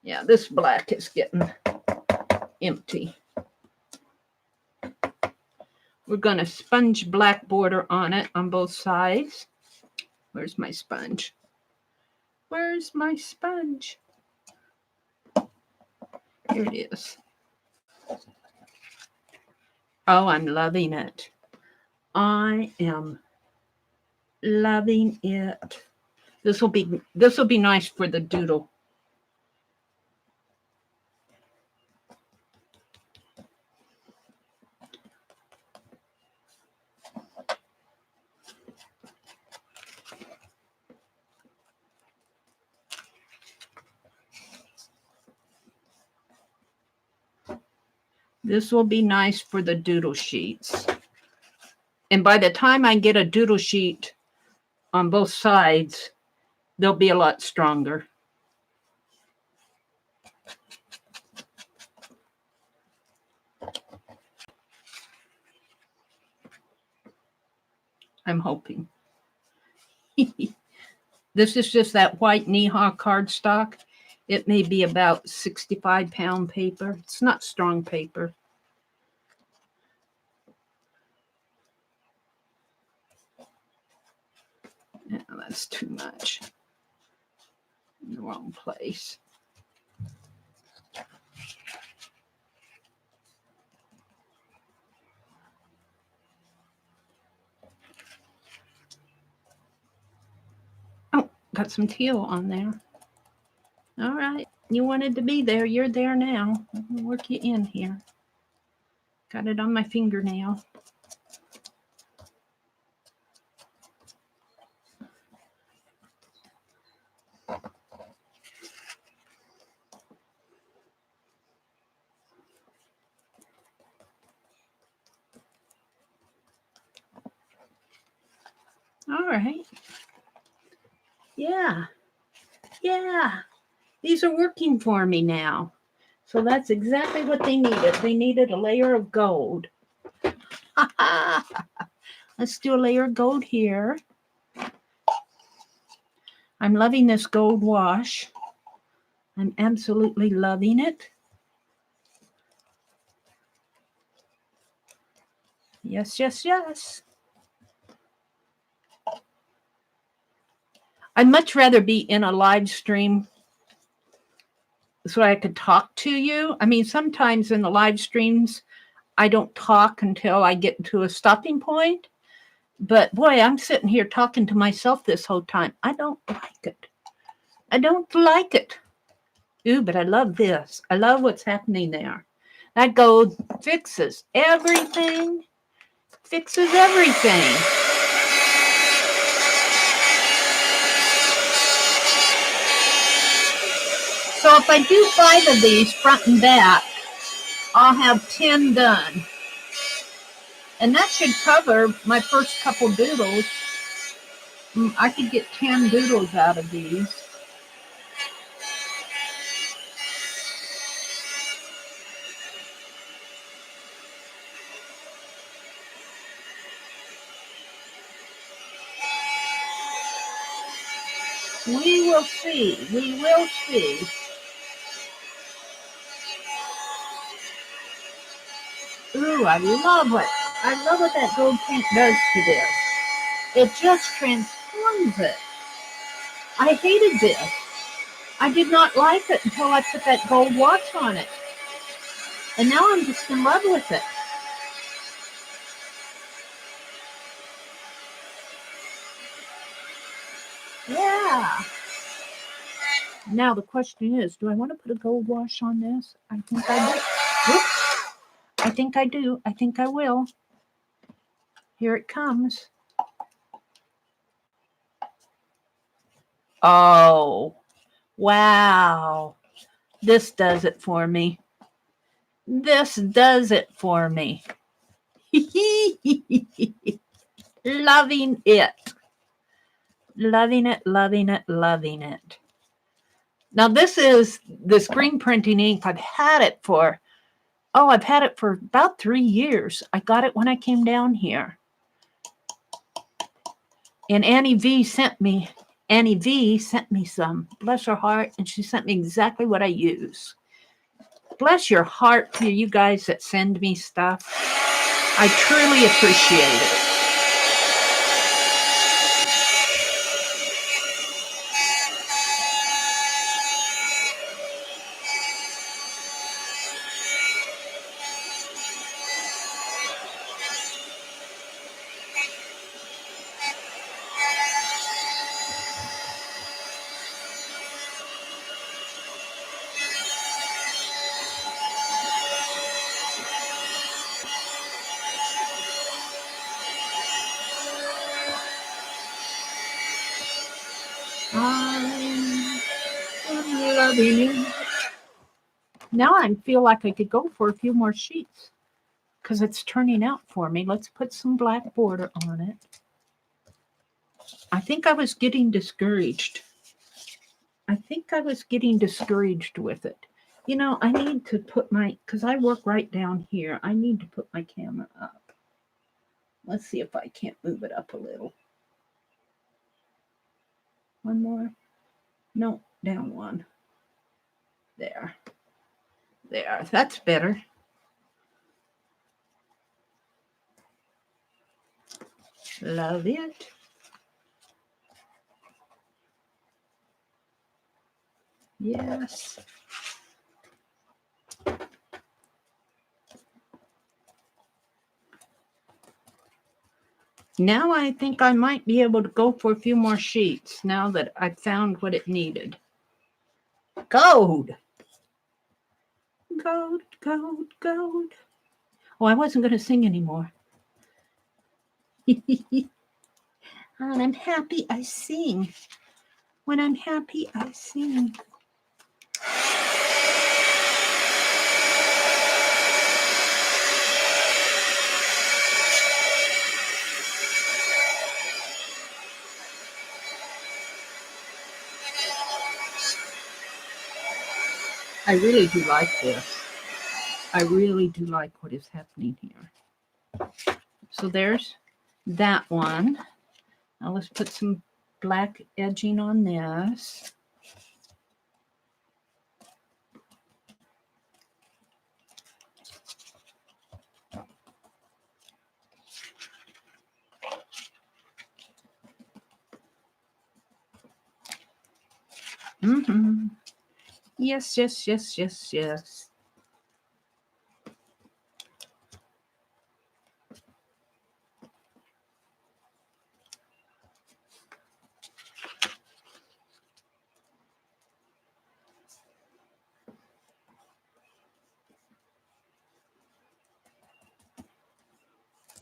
yeah, this black is getting empty. We're going to sponge black border on it on both sides. Where's my sponge? Where's my sponge? Here it is. Oh, I'm loving it. I am loving it. This will be nice for the doodle. This will be nice for the doodle sheets. And by the time I get a doodle sheet on both sides, they'll be a lot stronger. I'm hoping. This is just that white Neha cardstock. It may be about 65-pound paper. It's not strong paper. Yeah, that's too much. In the wrong place. Oh, got some teal on there. All right. You wanted to be there. You're there now. I'll work you in here. Got it on my fingernail. All right. Yeah. Yeah. These are working for me now. So that's exactly what they needed. They needed a layer of gold. Let's do a layer of gold here. I'm loving this gold wash. I'm absolutely loving it. Yes, yes, yes. I'd much rather be in a live stream so I could talk to you. I mean, sometimes in the live streams, I don't talk until I get to a stopping point. But boy, I'm sitting here talking to myself this whole time. I don't like it. I don't like it. Ooh, but I love this. I love what's happening there. That gold fixes everything. Fixes everything. So if I do 5 of these front and back, I'll have 10 done. And that should cover my first couple doodles. I could get 10 doodles out of these. We will see. We will see. Ooh, I love it. I love what that gold paint does to this. It just transforms it. I hated this. I did not like it until I put that gold wash on it. And now I'm just in love with it. Yeah. Now the question is, do I want to put a gold wash on this? I think I do. Whoops. I think I do. I think I will. Here it comes. Oh, wow. This does it for me. This does it for me. Loving it. Loving it, loving it, loving it. Now this is the screen printing ink. I've had it for about 3 years. I got it when I came down here. And Annie V sent me some. Bless her heart. And she sent me exactly what I use. Bless your heart to you guys that send me stuff. I truly appreciate it. I'm loving it. Now I feel like I could go for a few more sheets because it's turning out for me. Let's put some black border on it. I think I was getting discouraged. With it. You know, I need to put because I work right down here. I need to put my camera up. Let's see if I can't move it up a little. One more. No, down one. There. That's better. Love it. Yes. Now I think I might be able to go for a few more sheets now that I found what it needed. Gold. Gold, gold, gold. Oh, I wasn't going to sing anymore. When I'm happy, I sing. When I'm happy, I sing. I really do like this. I really do like what is happening here. So there's that one. Now let's put some black edging on this. Mm-hmm. Yes, yes, yes, yes, yes.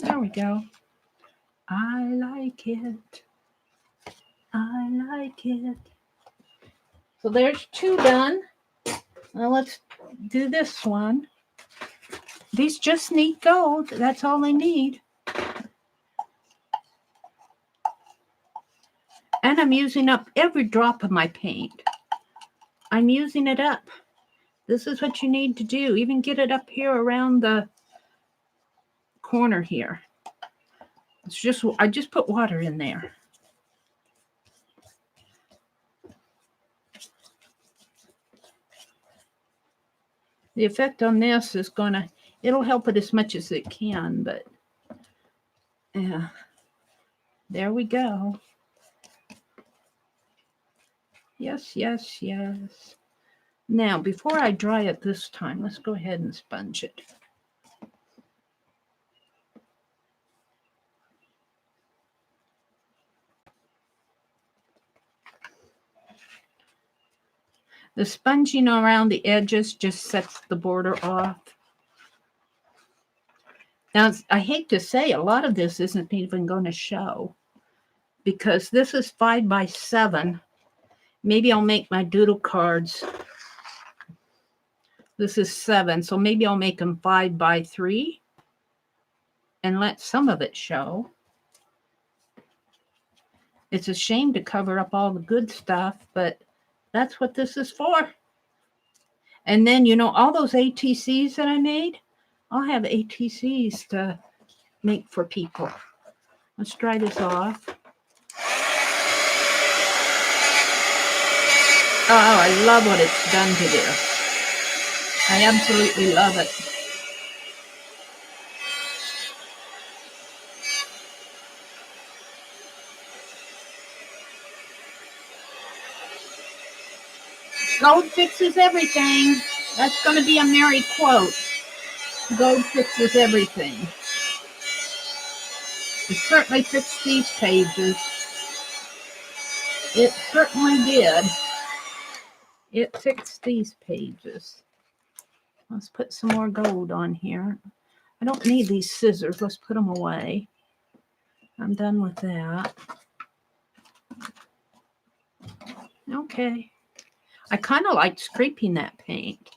There we go. I like it. I like it. So there's 2 done. Now let's do this one. These just need gold. That's all they need. And I'm using up every drop of my paint. I'm using it up. This is what you need to do. Even get it up here around the corner here. I just put water in there. The effect on this is it'll help it as much as it can, but yeah, there we go. Yes, yes, yes. Now, before I dry it this time, let's go ahead and sponge it. The sponging around the edges just sets the border off. Now, I hate to say a lot of this isn't even going to show because this is 5x7. Maybe I'll make my doodle cards. This is 7, so maybe I'll make them 5x3 and let some of it show. It's a shame to cover up all the good stuff, but that's what this is for. And then, you know, all those ATCs that I made, I'll have ATCs to make for people. Let's dry this off. Oh, I love what it's done to this. I absolutely love it. Gold fixes everything. That's going to be a Meri quote. Gold fixes everything. It certainly fixed these pages. It certainly did. It fixed these pages. Let's put some more gold on here. I don't need these scissors. Let's put them away. I'm done with that. Okay. I kind of like scraping that paint.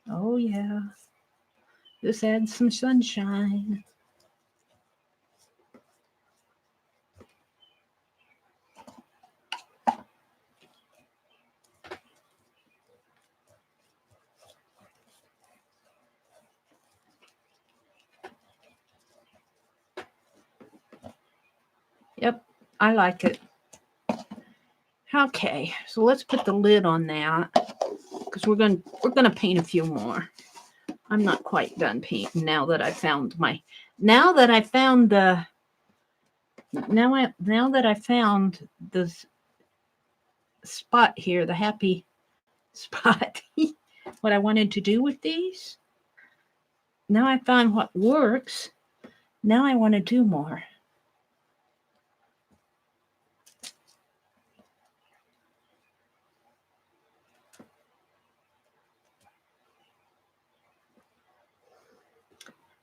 Oh, yeah. This adds some sunshine. Yep, I like it. Okay, so let's put the lid on that because we're gonna paint a few more. I'm not quite done painting now that I found the spot here, the happy spot. What I wanted to do with these. Now I found what works. Now I want to do more.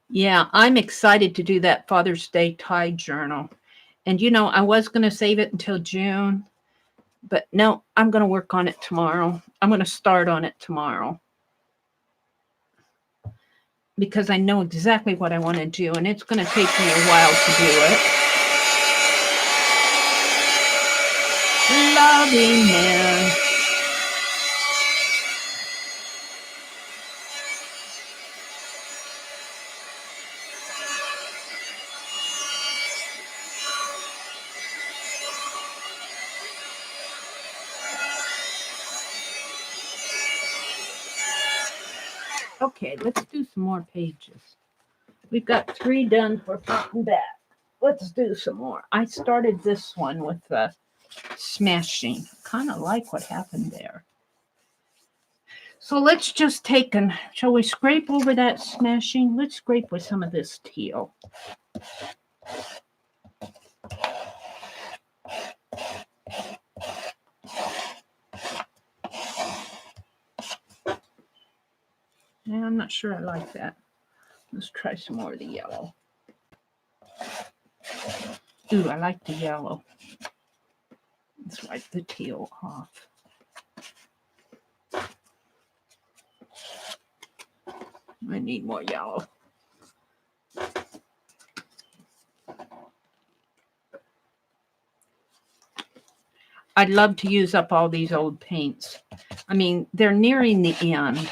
Yeah, I'm excited to do that Father's Day tie journal. And you know, I was going to save it until June, but no, I'm going to work on it tomorrow. I'm going to start on it tomorrow because I know exactly what I want to do, and it's going to take me a while to do it. Lovingness. Okay, let's do some more pages. We've got 3 done for front and back. Let's do some more. I started this one with the smashing. Kind of like what happened there. So let's just take and, shall we scrape over that smashing? Let's scrape with some of this teal. Yeah, I'm not sure I like that. Let's try some more of the yellow. Ooh, I like the yellow. Let's wipe the teal off. I need more yellow. I'd love to use up all these old paints. I mean, they're nearing the end.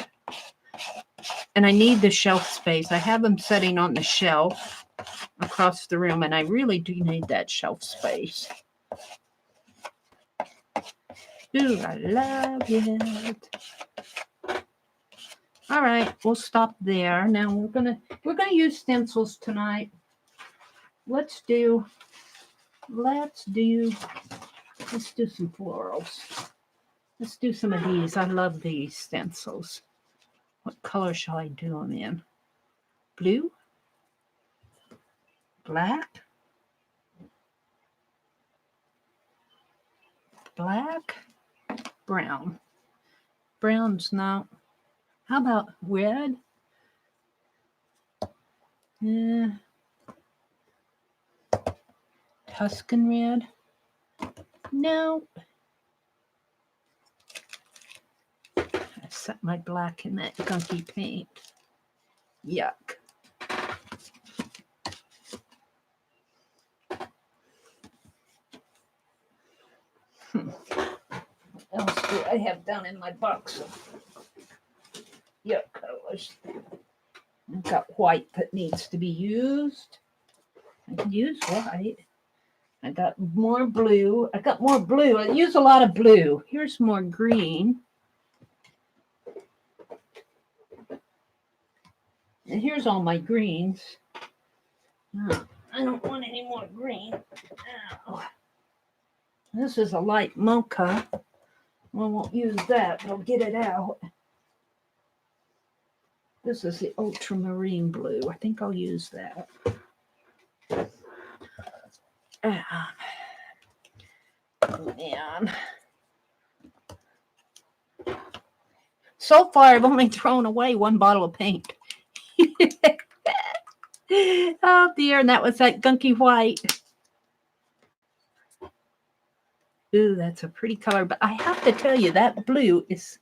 And I need the shelf space. I have them sitting on the shelf across the room, and I really do need that shelf space. Ooh, I love it. All right, we'll stop there. Now we're gonna use stencils tonight. Let's do some florals. Let's do some of these. I love these stencils. What color shall I do them in? Blue? Black? Black? Brown. Brown's not. How about red? Tuscan red? No. I set my black in that gunky paint. Yuck. What else do I have down in my box of yuck colors? I've got white that needs to be used. I can use white. I got more blue. I got more blue. I use a lot of blue. Here's more green. And here's all my greens. Oh, I don't want any more green. Oh. This is a light mocha. I won't use that. I'll get it out. This is the ultramarine blue. I think I'll use that. Oh, man. So far, I've only thrown away one bottle of paint. Oh, dear. And that was that gunky white. Ooh, that's a pretty color. But I have to tell you, that blue is,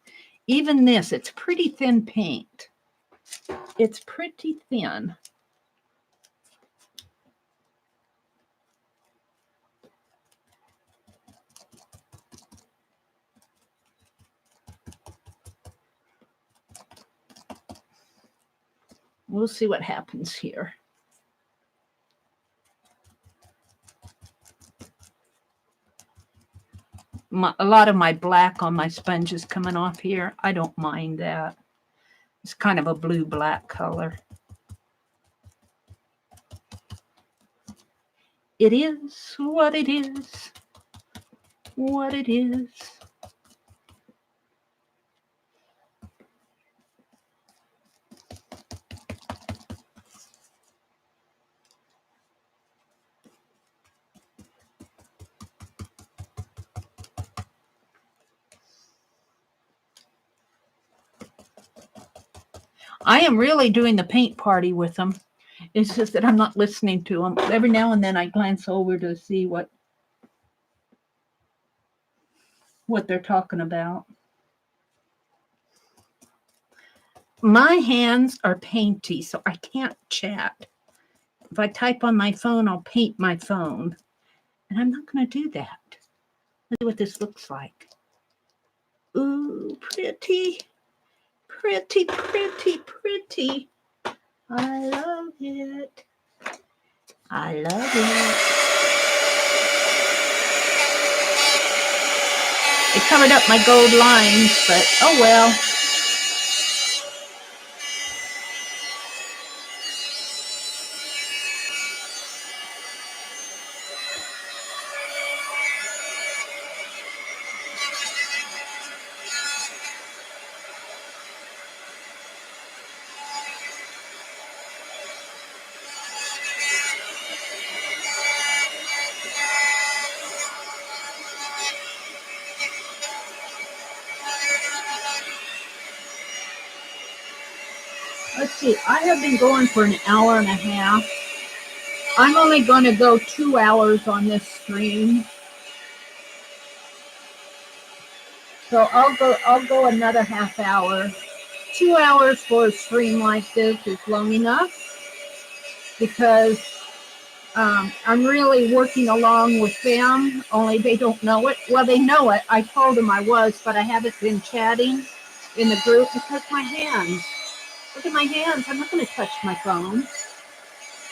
even this, it's pretty thin paint. It's pretty thin. We'll see what happens here. A lot of my black on my sponge is coming off here. I don't mind that. It's kind of a blue-black color. It is what it is. What it is. I am really doing the paint party with them. It's just that I'm not listening to them. Every now and then I glance over to see what they're talking about. My hands are painty, so I can't chat. If I type on my phone, I'll paint my phone. And I'm not going to do that. Let's see what this looks like. Ooh, pretty. Pretty, pretty, pretty. I love it. I love it. It covered up my gold lines, but oh well. Let's see, I have been going for an hour and a half. I'm only going to go 2 hours on this stream. So I'll go another half hour. 2 hours for a stream like this is long enough because I'm really working along with them, only they don't know it. Well, they know it. I told them I was, but I haven't been chatting in the group because my hands. Look at my hands. I'm not going to touch my phone.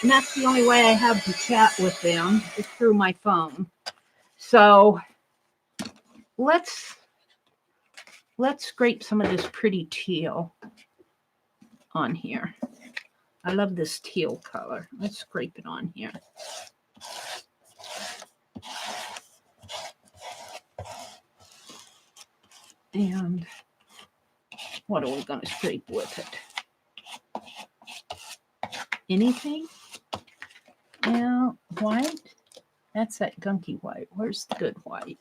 And that's the only way I have to chat with them is through my phone. So let's scrape some of this pretty teal on here. I love this teal color. Let's scrape it on here. And what are we going to scrape with it? Anything? Now, white. That's that gunky white. Where's the good white?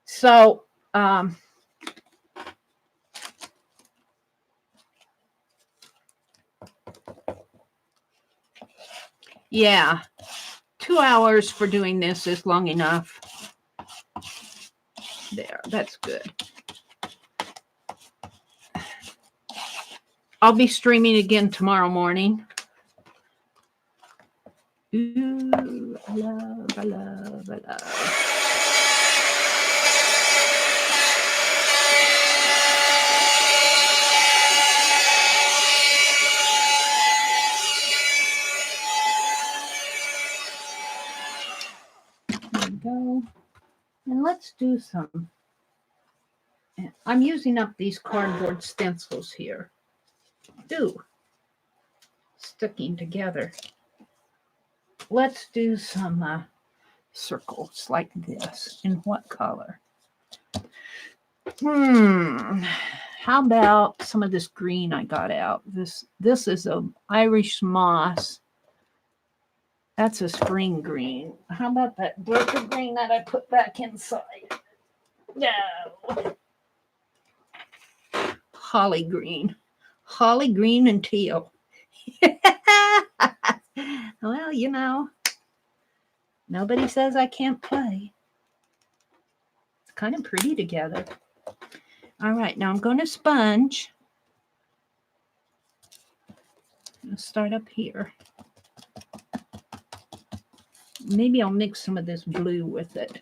So, Yeah, 2 hours for doing this is long enough. There, that's good. I'll be streaming again tomorrow morning. Ooh, I love, I love, I love. There we go. And let's do some. I'm using up these cardboard stencils here. Sticking together. Let's do some circles like this. In what color? How about some of this green I got out? This is a Irish moss. That's a spring green. How about that darker green that I put back inside? No. Holly green and teal. Well, you know, nobody says I can't play. It's kind of pretty together. All right, now I'm going to sponge. I'll start up here. Maybe I'll mix some of this blue with it.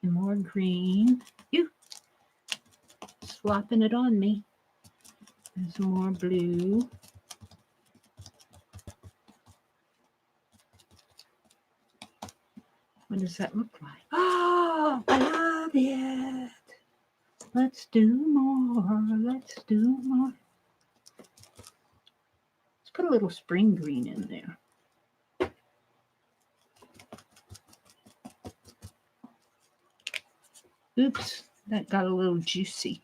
And more green. Ew. Slopping it on me. And some more blue. What does that look like? Oh, I love it. Let's do more. Let's do more. Let's put a little spring green in there. Oops, that got a little juicy.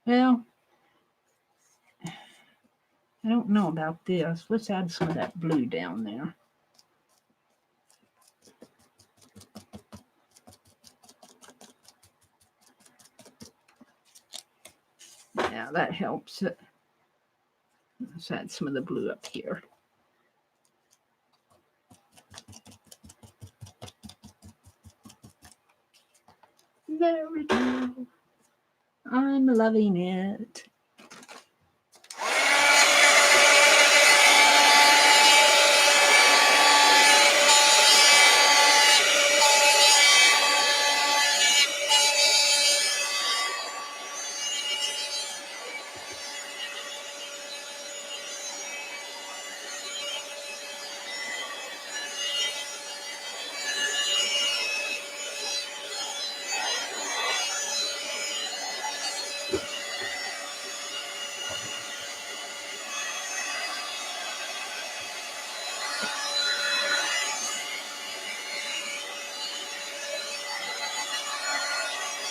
Well, I don't know about this. Let's add some of that blue down there. Yeah, that helps it. Let's add some of the blue up here. There we go. I'm loving it.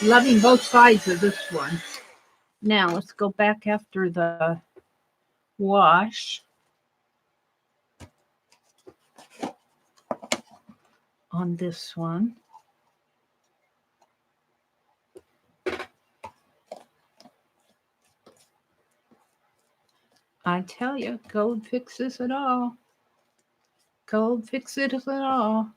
Loving both sides of this one. Now let's go back after the wash on this one. I tell you, gold fixes it all. Gold fixes it all.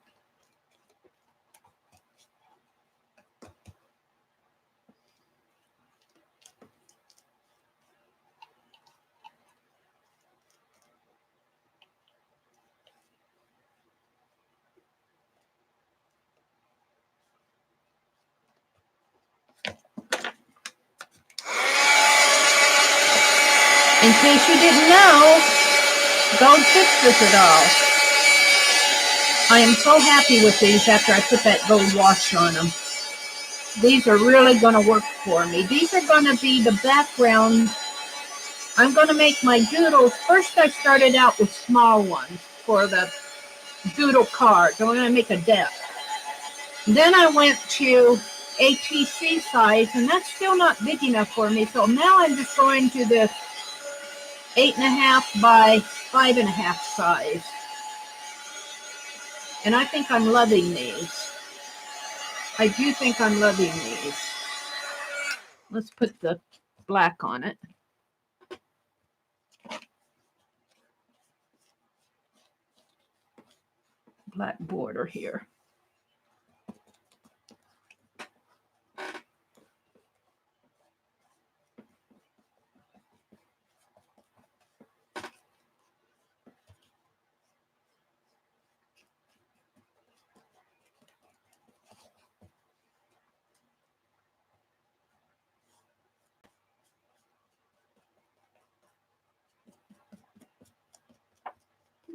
In case you didn't know, gold fixes it all. I am so happy with these after I put that gold wash on them. These are really going to work for me. These are going to be the background I'm going to make my doodles. First, I started out with small ones for the doodle cards. I'm going to make a deck. Then I went to ATC size, and that's still not big enough for me. So now I'm just going to the 8.5 by 5.5 size. And I think I'm loving these. I do think I'm loving these. Let's put the black on it. Black border here.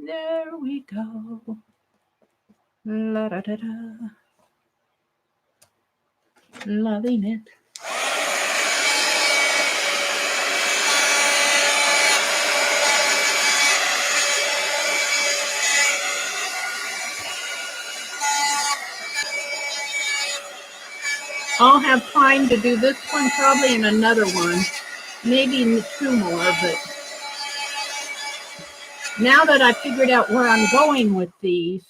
There we go. La da da da. Loving it. I'll have time to do this one probably and another one. Maybe 2 more, but now that I figured out where I'm going with these,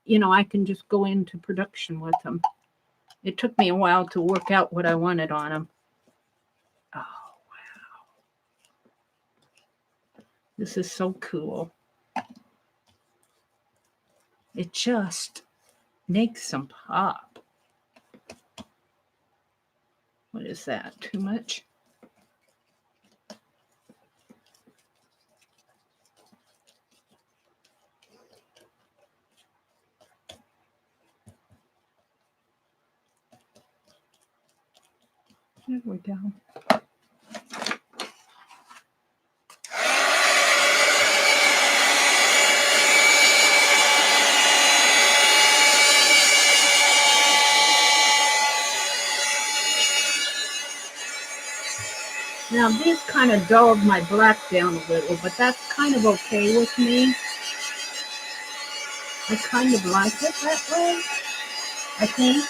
you know, I can just go into production with them. It took me a while to work out what I wanted on them. Oh, wow. This is so cool. It just makes them pop. What is that? Too much? There we go. Now these kind of dulled my black down a little, but that's kind of okay with me. I kind of like it that way, I think.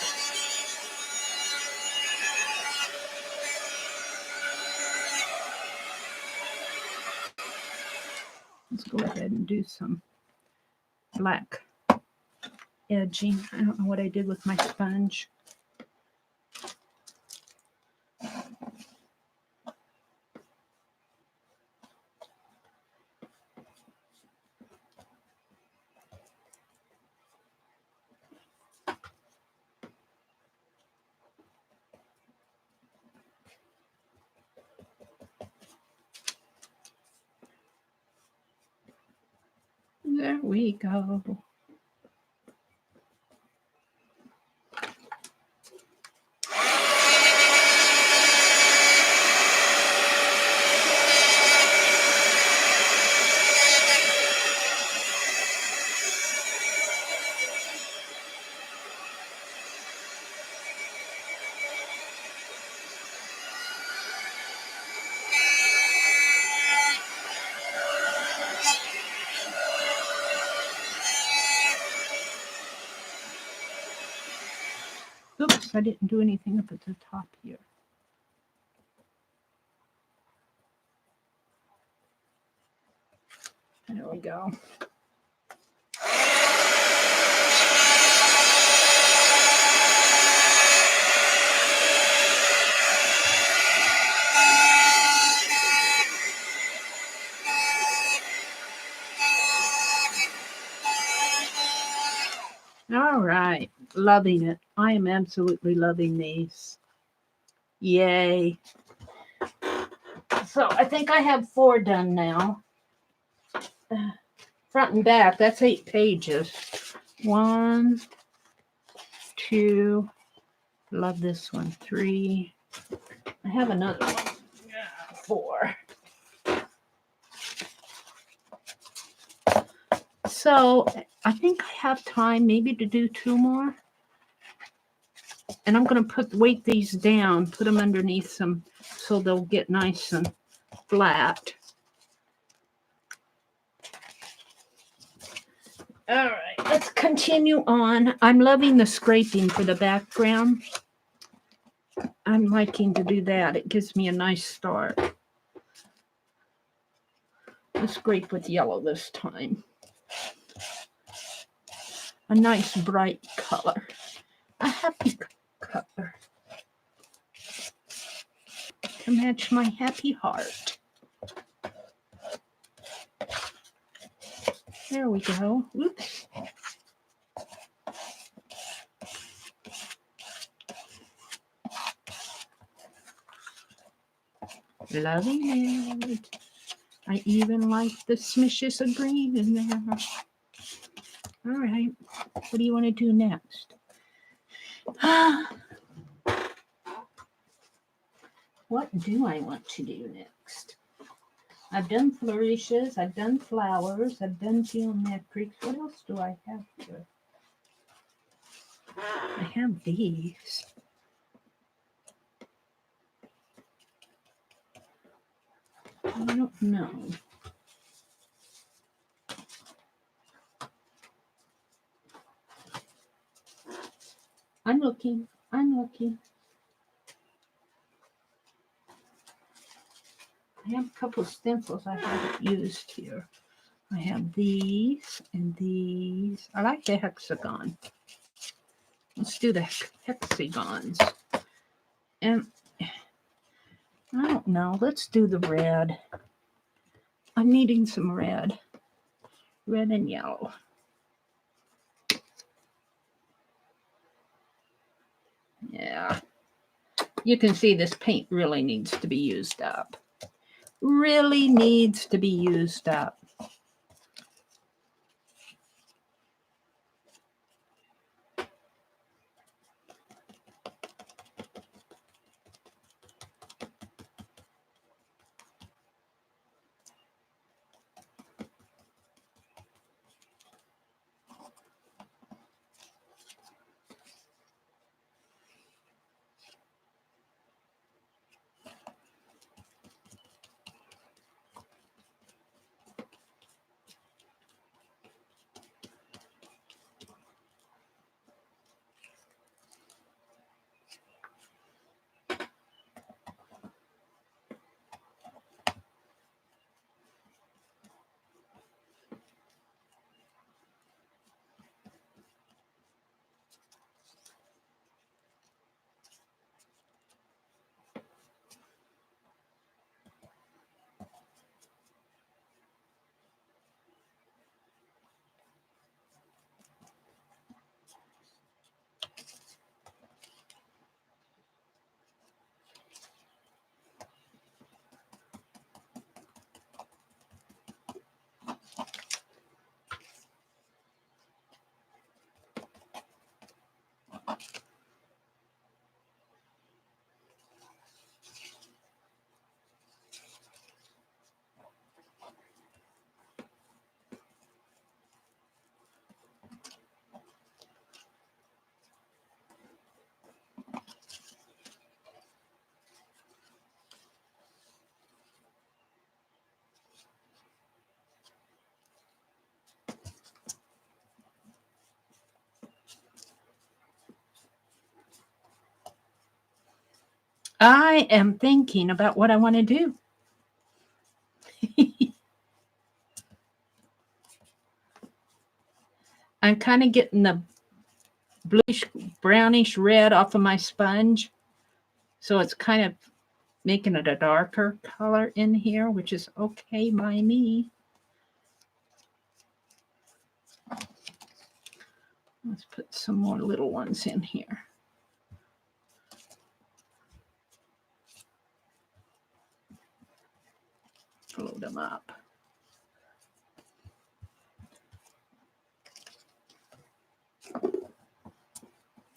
Let's go ahead and do some black edging. I don't know what I did with my sponge. There we go. Oops, I didn't do anything up at the top here. There we go. All right, loving it. I am absolutely loving these. Yay. So I think I have 4 done now. Front and back, that's 8 pages. 1, 2, love this one. 3, I have another one. 4. So I think I have time maybe to do 2 more. And I'm going to weight these down, put them underneath some so they'll get nice and flat. All right, let's continue on. I'm loving the scraping for the background. I'm liking to do that. It gives me a nice start. Let's scrape with yellow this time. A nice bright color. A happy color. To match my happy heart. There we go. Oops. Loving it. I even like the smishes of green in there. All right. What do you want to do next? What do I want to do next? I've done flourishes. I've done flowers. I've done geometrics. What else do I have here? I have these. I don't know. I'm looking. I'm looking. I have a couple of stencils I haven't used here. I have these and these. I like the hexagon. Let's do the hexagons. And I don't know. Let's do the red. I'm needing some red. Red and yellow. Yeah. You can see this paint really needs to be used up. Really needs to be used up. I am thinking about what I want to do. I'm kind of getting the bluish, brownish red off of my sponge. So it's kind of making it a darker color in here, which is okay by me. Let's put some more little ones in here. Float them up.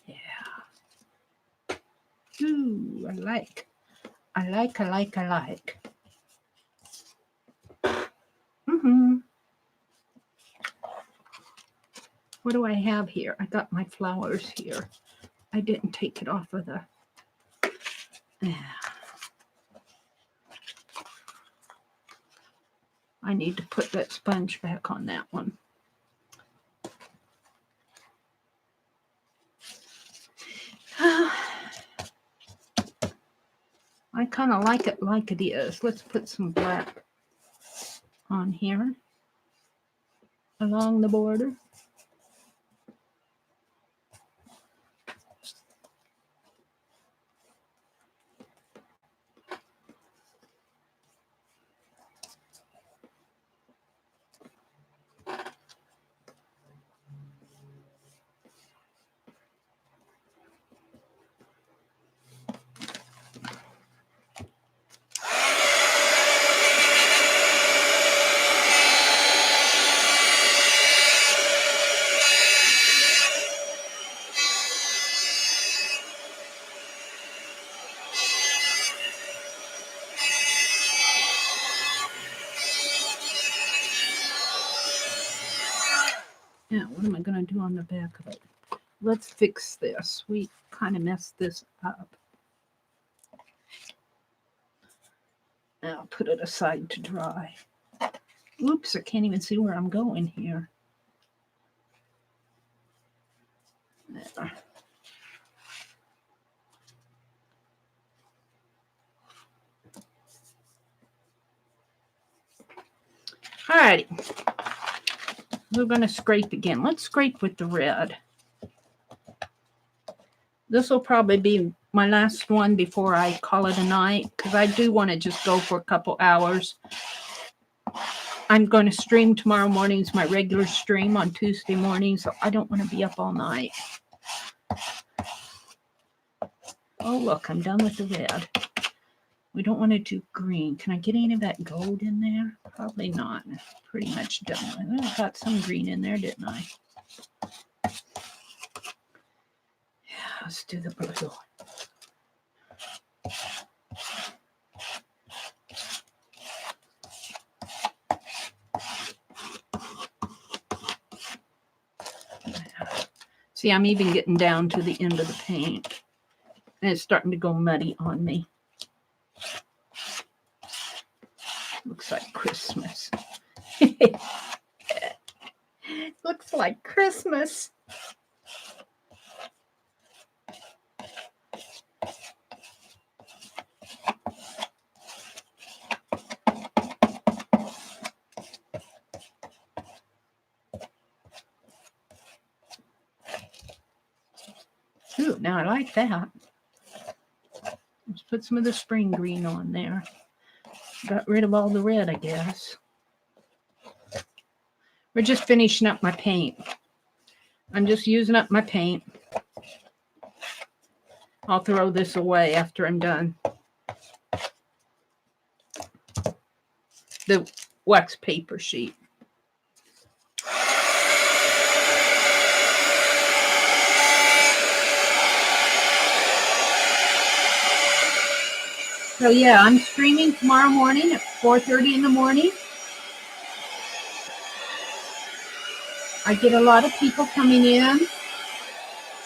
Yeah. Ooh, I like. Mm-hmm. What do I have here? I got my flowers here. I didn't take it off of the... Yeah. I need to put that sponge back on that one. I kind of like it is. Let's put some black on here along the border. Now, what am I going to do on the back of it? Let's fix this. We kind of messed this up. Now, put it aside to dry. Oops, I can't even see where I'm going here. There. Alrighty. We're going to scrape again. Let's scrape with the red. This will probably be my last one before I call it a night, because I do want to just go for a couple hours. I'm going to stream tomorrow morning. It's my regular stream on Tuesday morning, so I don't want to be up all night. Oh, look, I'm done with the red. We don't want to do green. Can I get any of that gold in there? Probably not. Pretty much done. I got some green in there, didn't I? Yeah, let's do the blue. See, I'm even getting down to the end of the paint. And it's starting to go muddy on me. Looks like Christmas. Looks like Christmas. Ooh, now I like that. Let's put some of the spring green on there. Got rid of all the red, I guess. We're just finishing up my paint. I'm just using up my paint. I'll throw this away after I'm done. The wax paper sheet. So yeah, I'm streaming tomorrow morning at 4:30 in the morning. I get a lot of people coming in,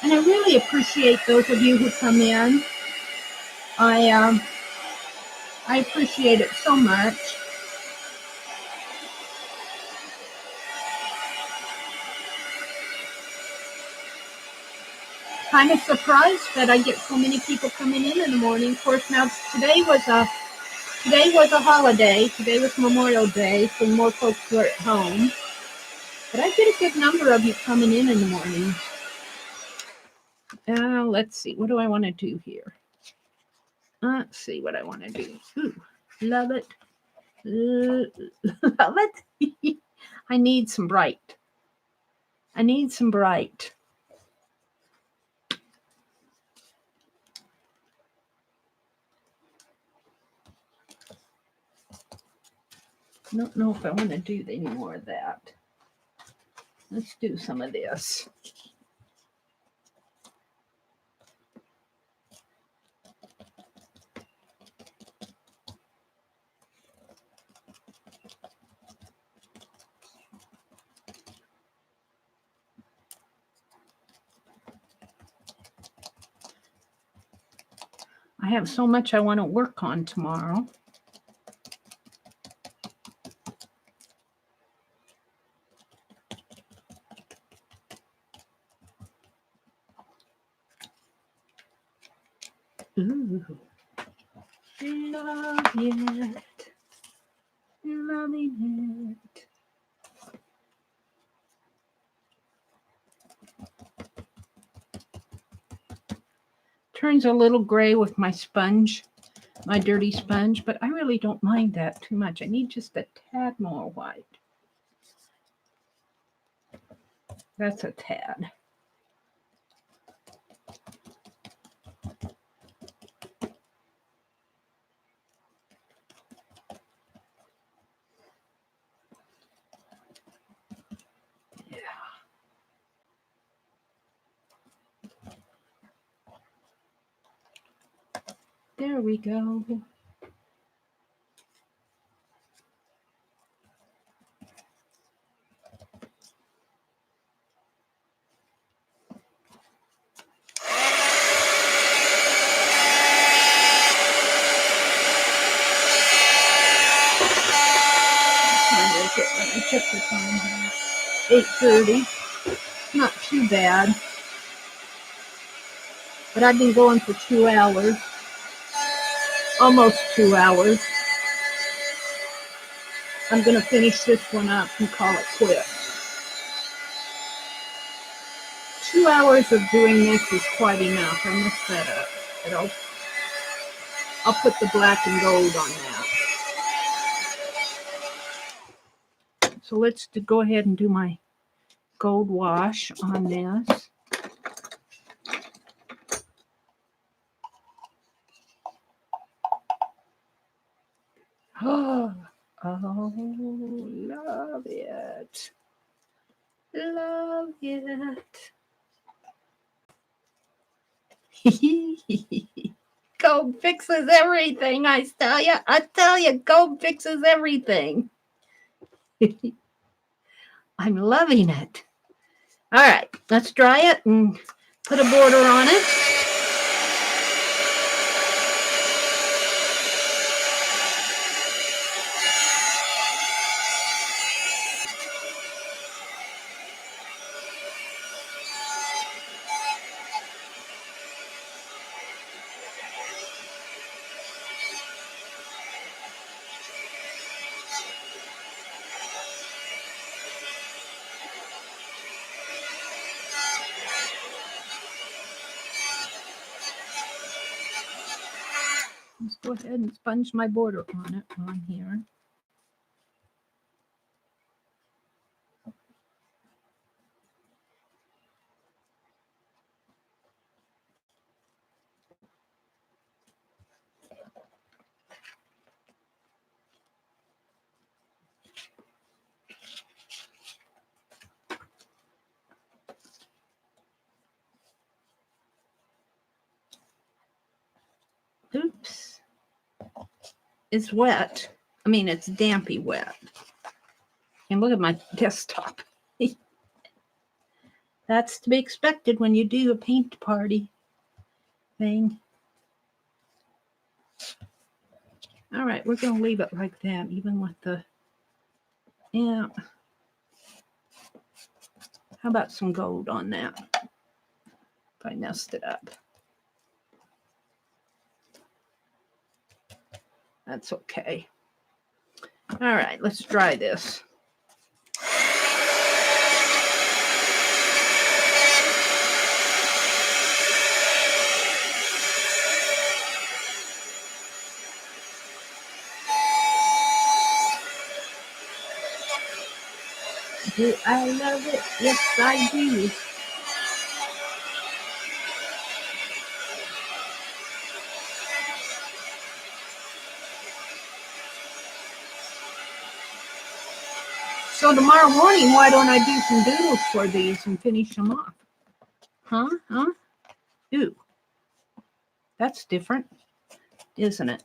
and I really appreciate those of you who come in. I appreciate it so much. Kind of surprised that I get so many people coming in the morning. Of course, now today was a holiday. Today was Memorial Day, so more folks were at home. But I get a good number of you coming in the morning. Let's see. What do I want to do here? Let's see what I want to do. Ooh, love it. Love it. I need some bright. I need some bright. I don't know if I want to do any more of that. Let's do some of this. I have so much I want to work on tomorrow. Ooh, love it, loving it. Turns a little gray with my sponge, my dirty sponge, but I really don't mind that too much. I need just a tad more white. That's a tad. Yeah. There we go. I check the time here. 8:30. Not too bad. But I've been going for 2 hours. Almost 2 hours. I'm going to finish this one up and call it quits. 2 hours of doing this is quite enough. I messed that up. But I'll put the black and gold on that. So let's go ahead and do my gold wash on this. Oh, love it. Love it. Gold fixes everything, I tell you. I tell you, gold fixes everything. I'm loving it. All right, let's dry it and put a border on it. Let's go ahead and sponge my border on it on here. Oops. It's wet. I mean, it's dampy wet. And look at my desktop. That's to be expected when you do a paint party thing. All right, we're going to leave it like that, even with the, yeah. How about some gold on that? If I messed it up. That's okay. All right, let's dry this. Do I love it? Yes, I do. So tomorrow morning, why don't I do some doodles for these and finish them off? Huh? Ooh. That's different, isn't it?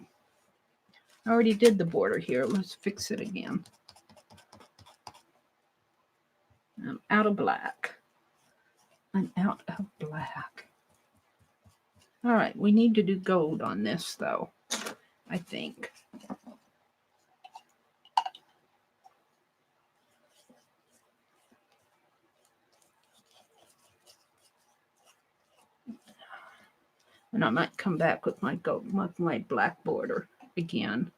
I already did the border here. Let's fix it again. I'm out of black. I'm out of black. All right, we need to do gold on this, though, I think. And I might come back with my black border again.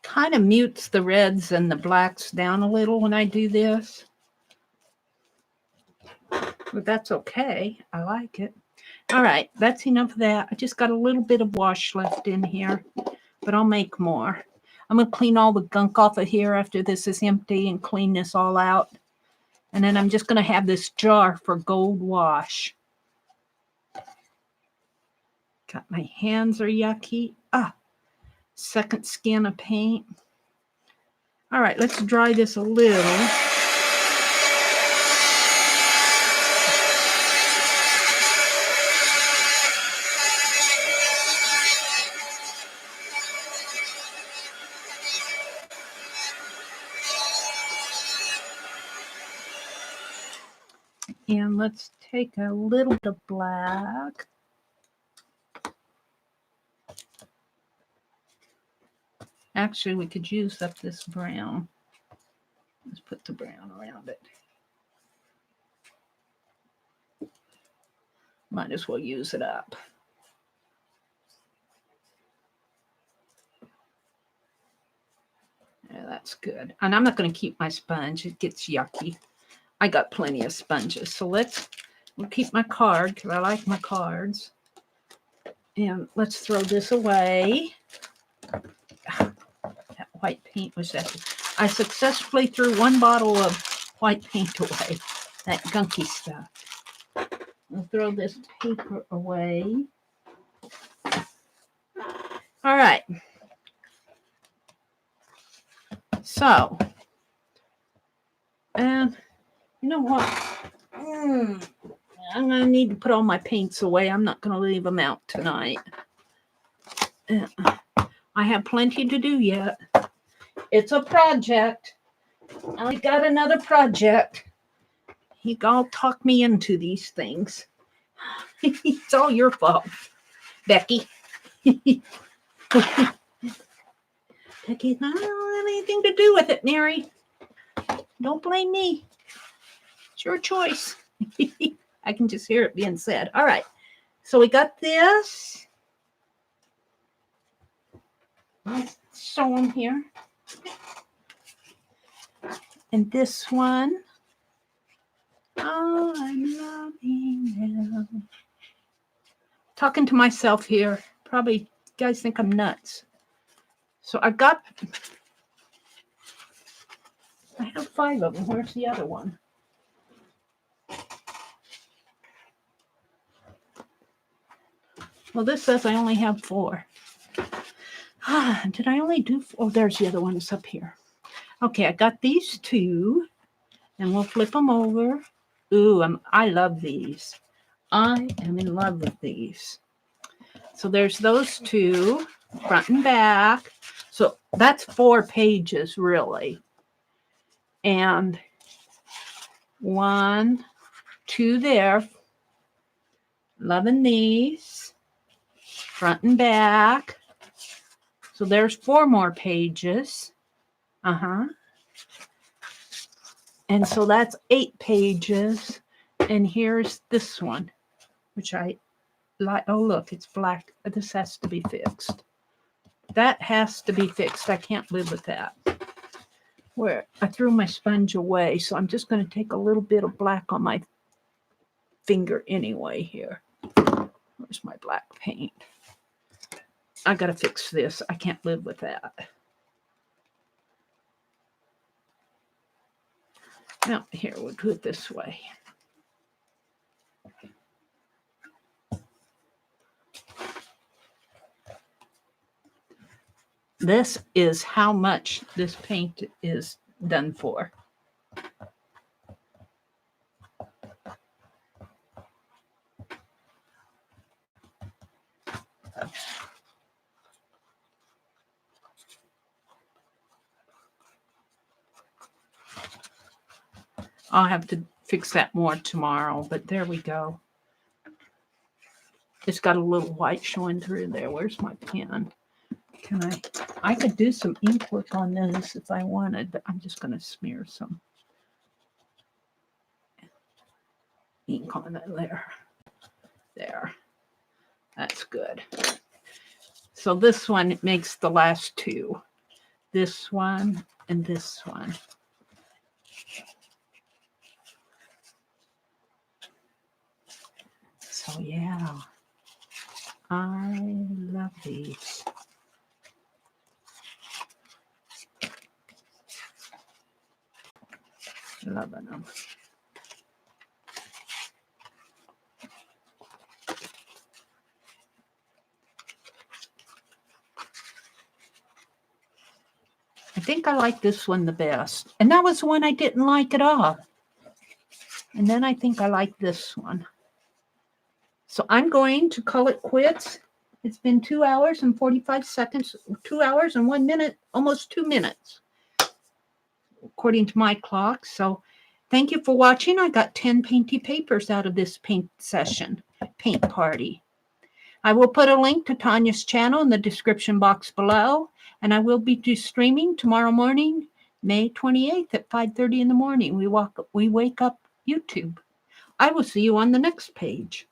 Kind of mutes the reds and the blacks down a little when I do this. But that's okay. I like it. All right, that's enough of that. I just got a little bit of wash left in here, but I'll make more. I'm going to clean all the gunk off of here after this is empty and clean this all out. And then I'm just going to have this jar for gold wash. Got my hands are yucky. Second skin of paint. All right, let's dry this a little. And let's take a little bit of black. Actually, we could use up this brown. Let's put the brown around it. Might as well use it up. Yeah, that's good. And I'm not going to keep my sponge. It gets yucky. I got plenty of sponges. So we'll keep my card because I like my cards. And let's throw this away. That white paint was that. I successfully threw one bottle of white paint away. That gunky stuff. I'll throw this paper away. All right. So, and you know what? I'm going to need to put all my paints away. I'm not going to leave them out tonight. I have plenty to do yet. It's a project. I got another project. You all talk me into these things. It's all your fault, Becky. Becky, I don't have anything to do with it, Mary. Don't blame me. It's your choice. I can just hear it being said. All right. So we got this. Let's show them here. And this one. Oh, I'm loving them. Talking to myself here. Probably you guys think I'm nuts. So I have 5 of them. Where's the other one? Well, this says I only have 4. Did I only do 4? Oh, there's the other one. It's up here. Okay, I got these 2. And we'll flip them over. Ooh, I love these. I am in love with these. So there's those 2, front and back. So that's 4 pages, really. And 1, 2 there. Loving these. Front and back. So there's 4 more pages. And so that's 8 pages. And here's this one, which I like. Oh, look, it's black. This has to be fixed. That has to be fixed. I can't live with that. Where I threw my sponge away, so I'm just going to take a little bit of black on my finger anyway here. Where's my black paint? I got to fix this. I can't live with that. Now, here, we'll do it this way. This is how much this paint is done for. I'll have to fix that more tomorrow, but there we go. It's got a little white showing through there. Where's my pen? I could do some ink work on this if I wanted, but I'm just going to smear some. ink on it there. There. That's good. So this one makes the last two. This one and this one. So yeah, I love these. Loving them. I think I like this one the best. And that was the one I didn't like at all. And then I think I like this one. So I'm going to call it quits. It's been 2 hours and 45 seconds, 2 hours and 1 minute, almost 2 minutes, according to my clock. So thank you for watching. I got 10 painty papers out of this paint session, paint party. I will put a link to Tanya's channel in the description box below, and I will be streaming tomorrow morning, May 28th at 5:30 in the morning. We wake up YouTube. I will see you on the next page.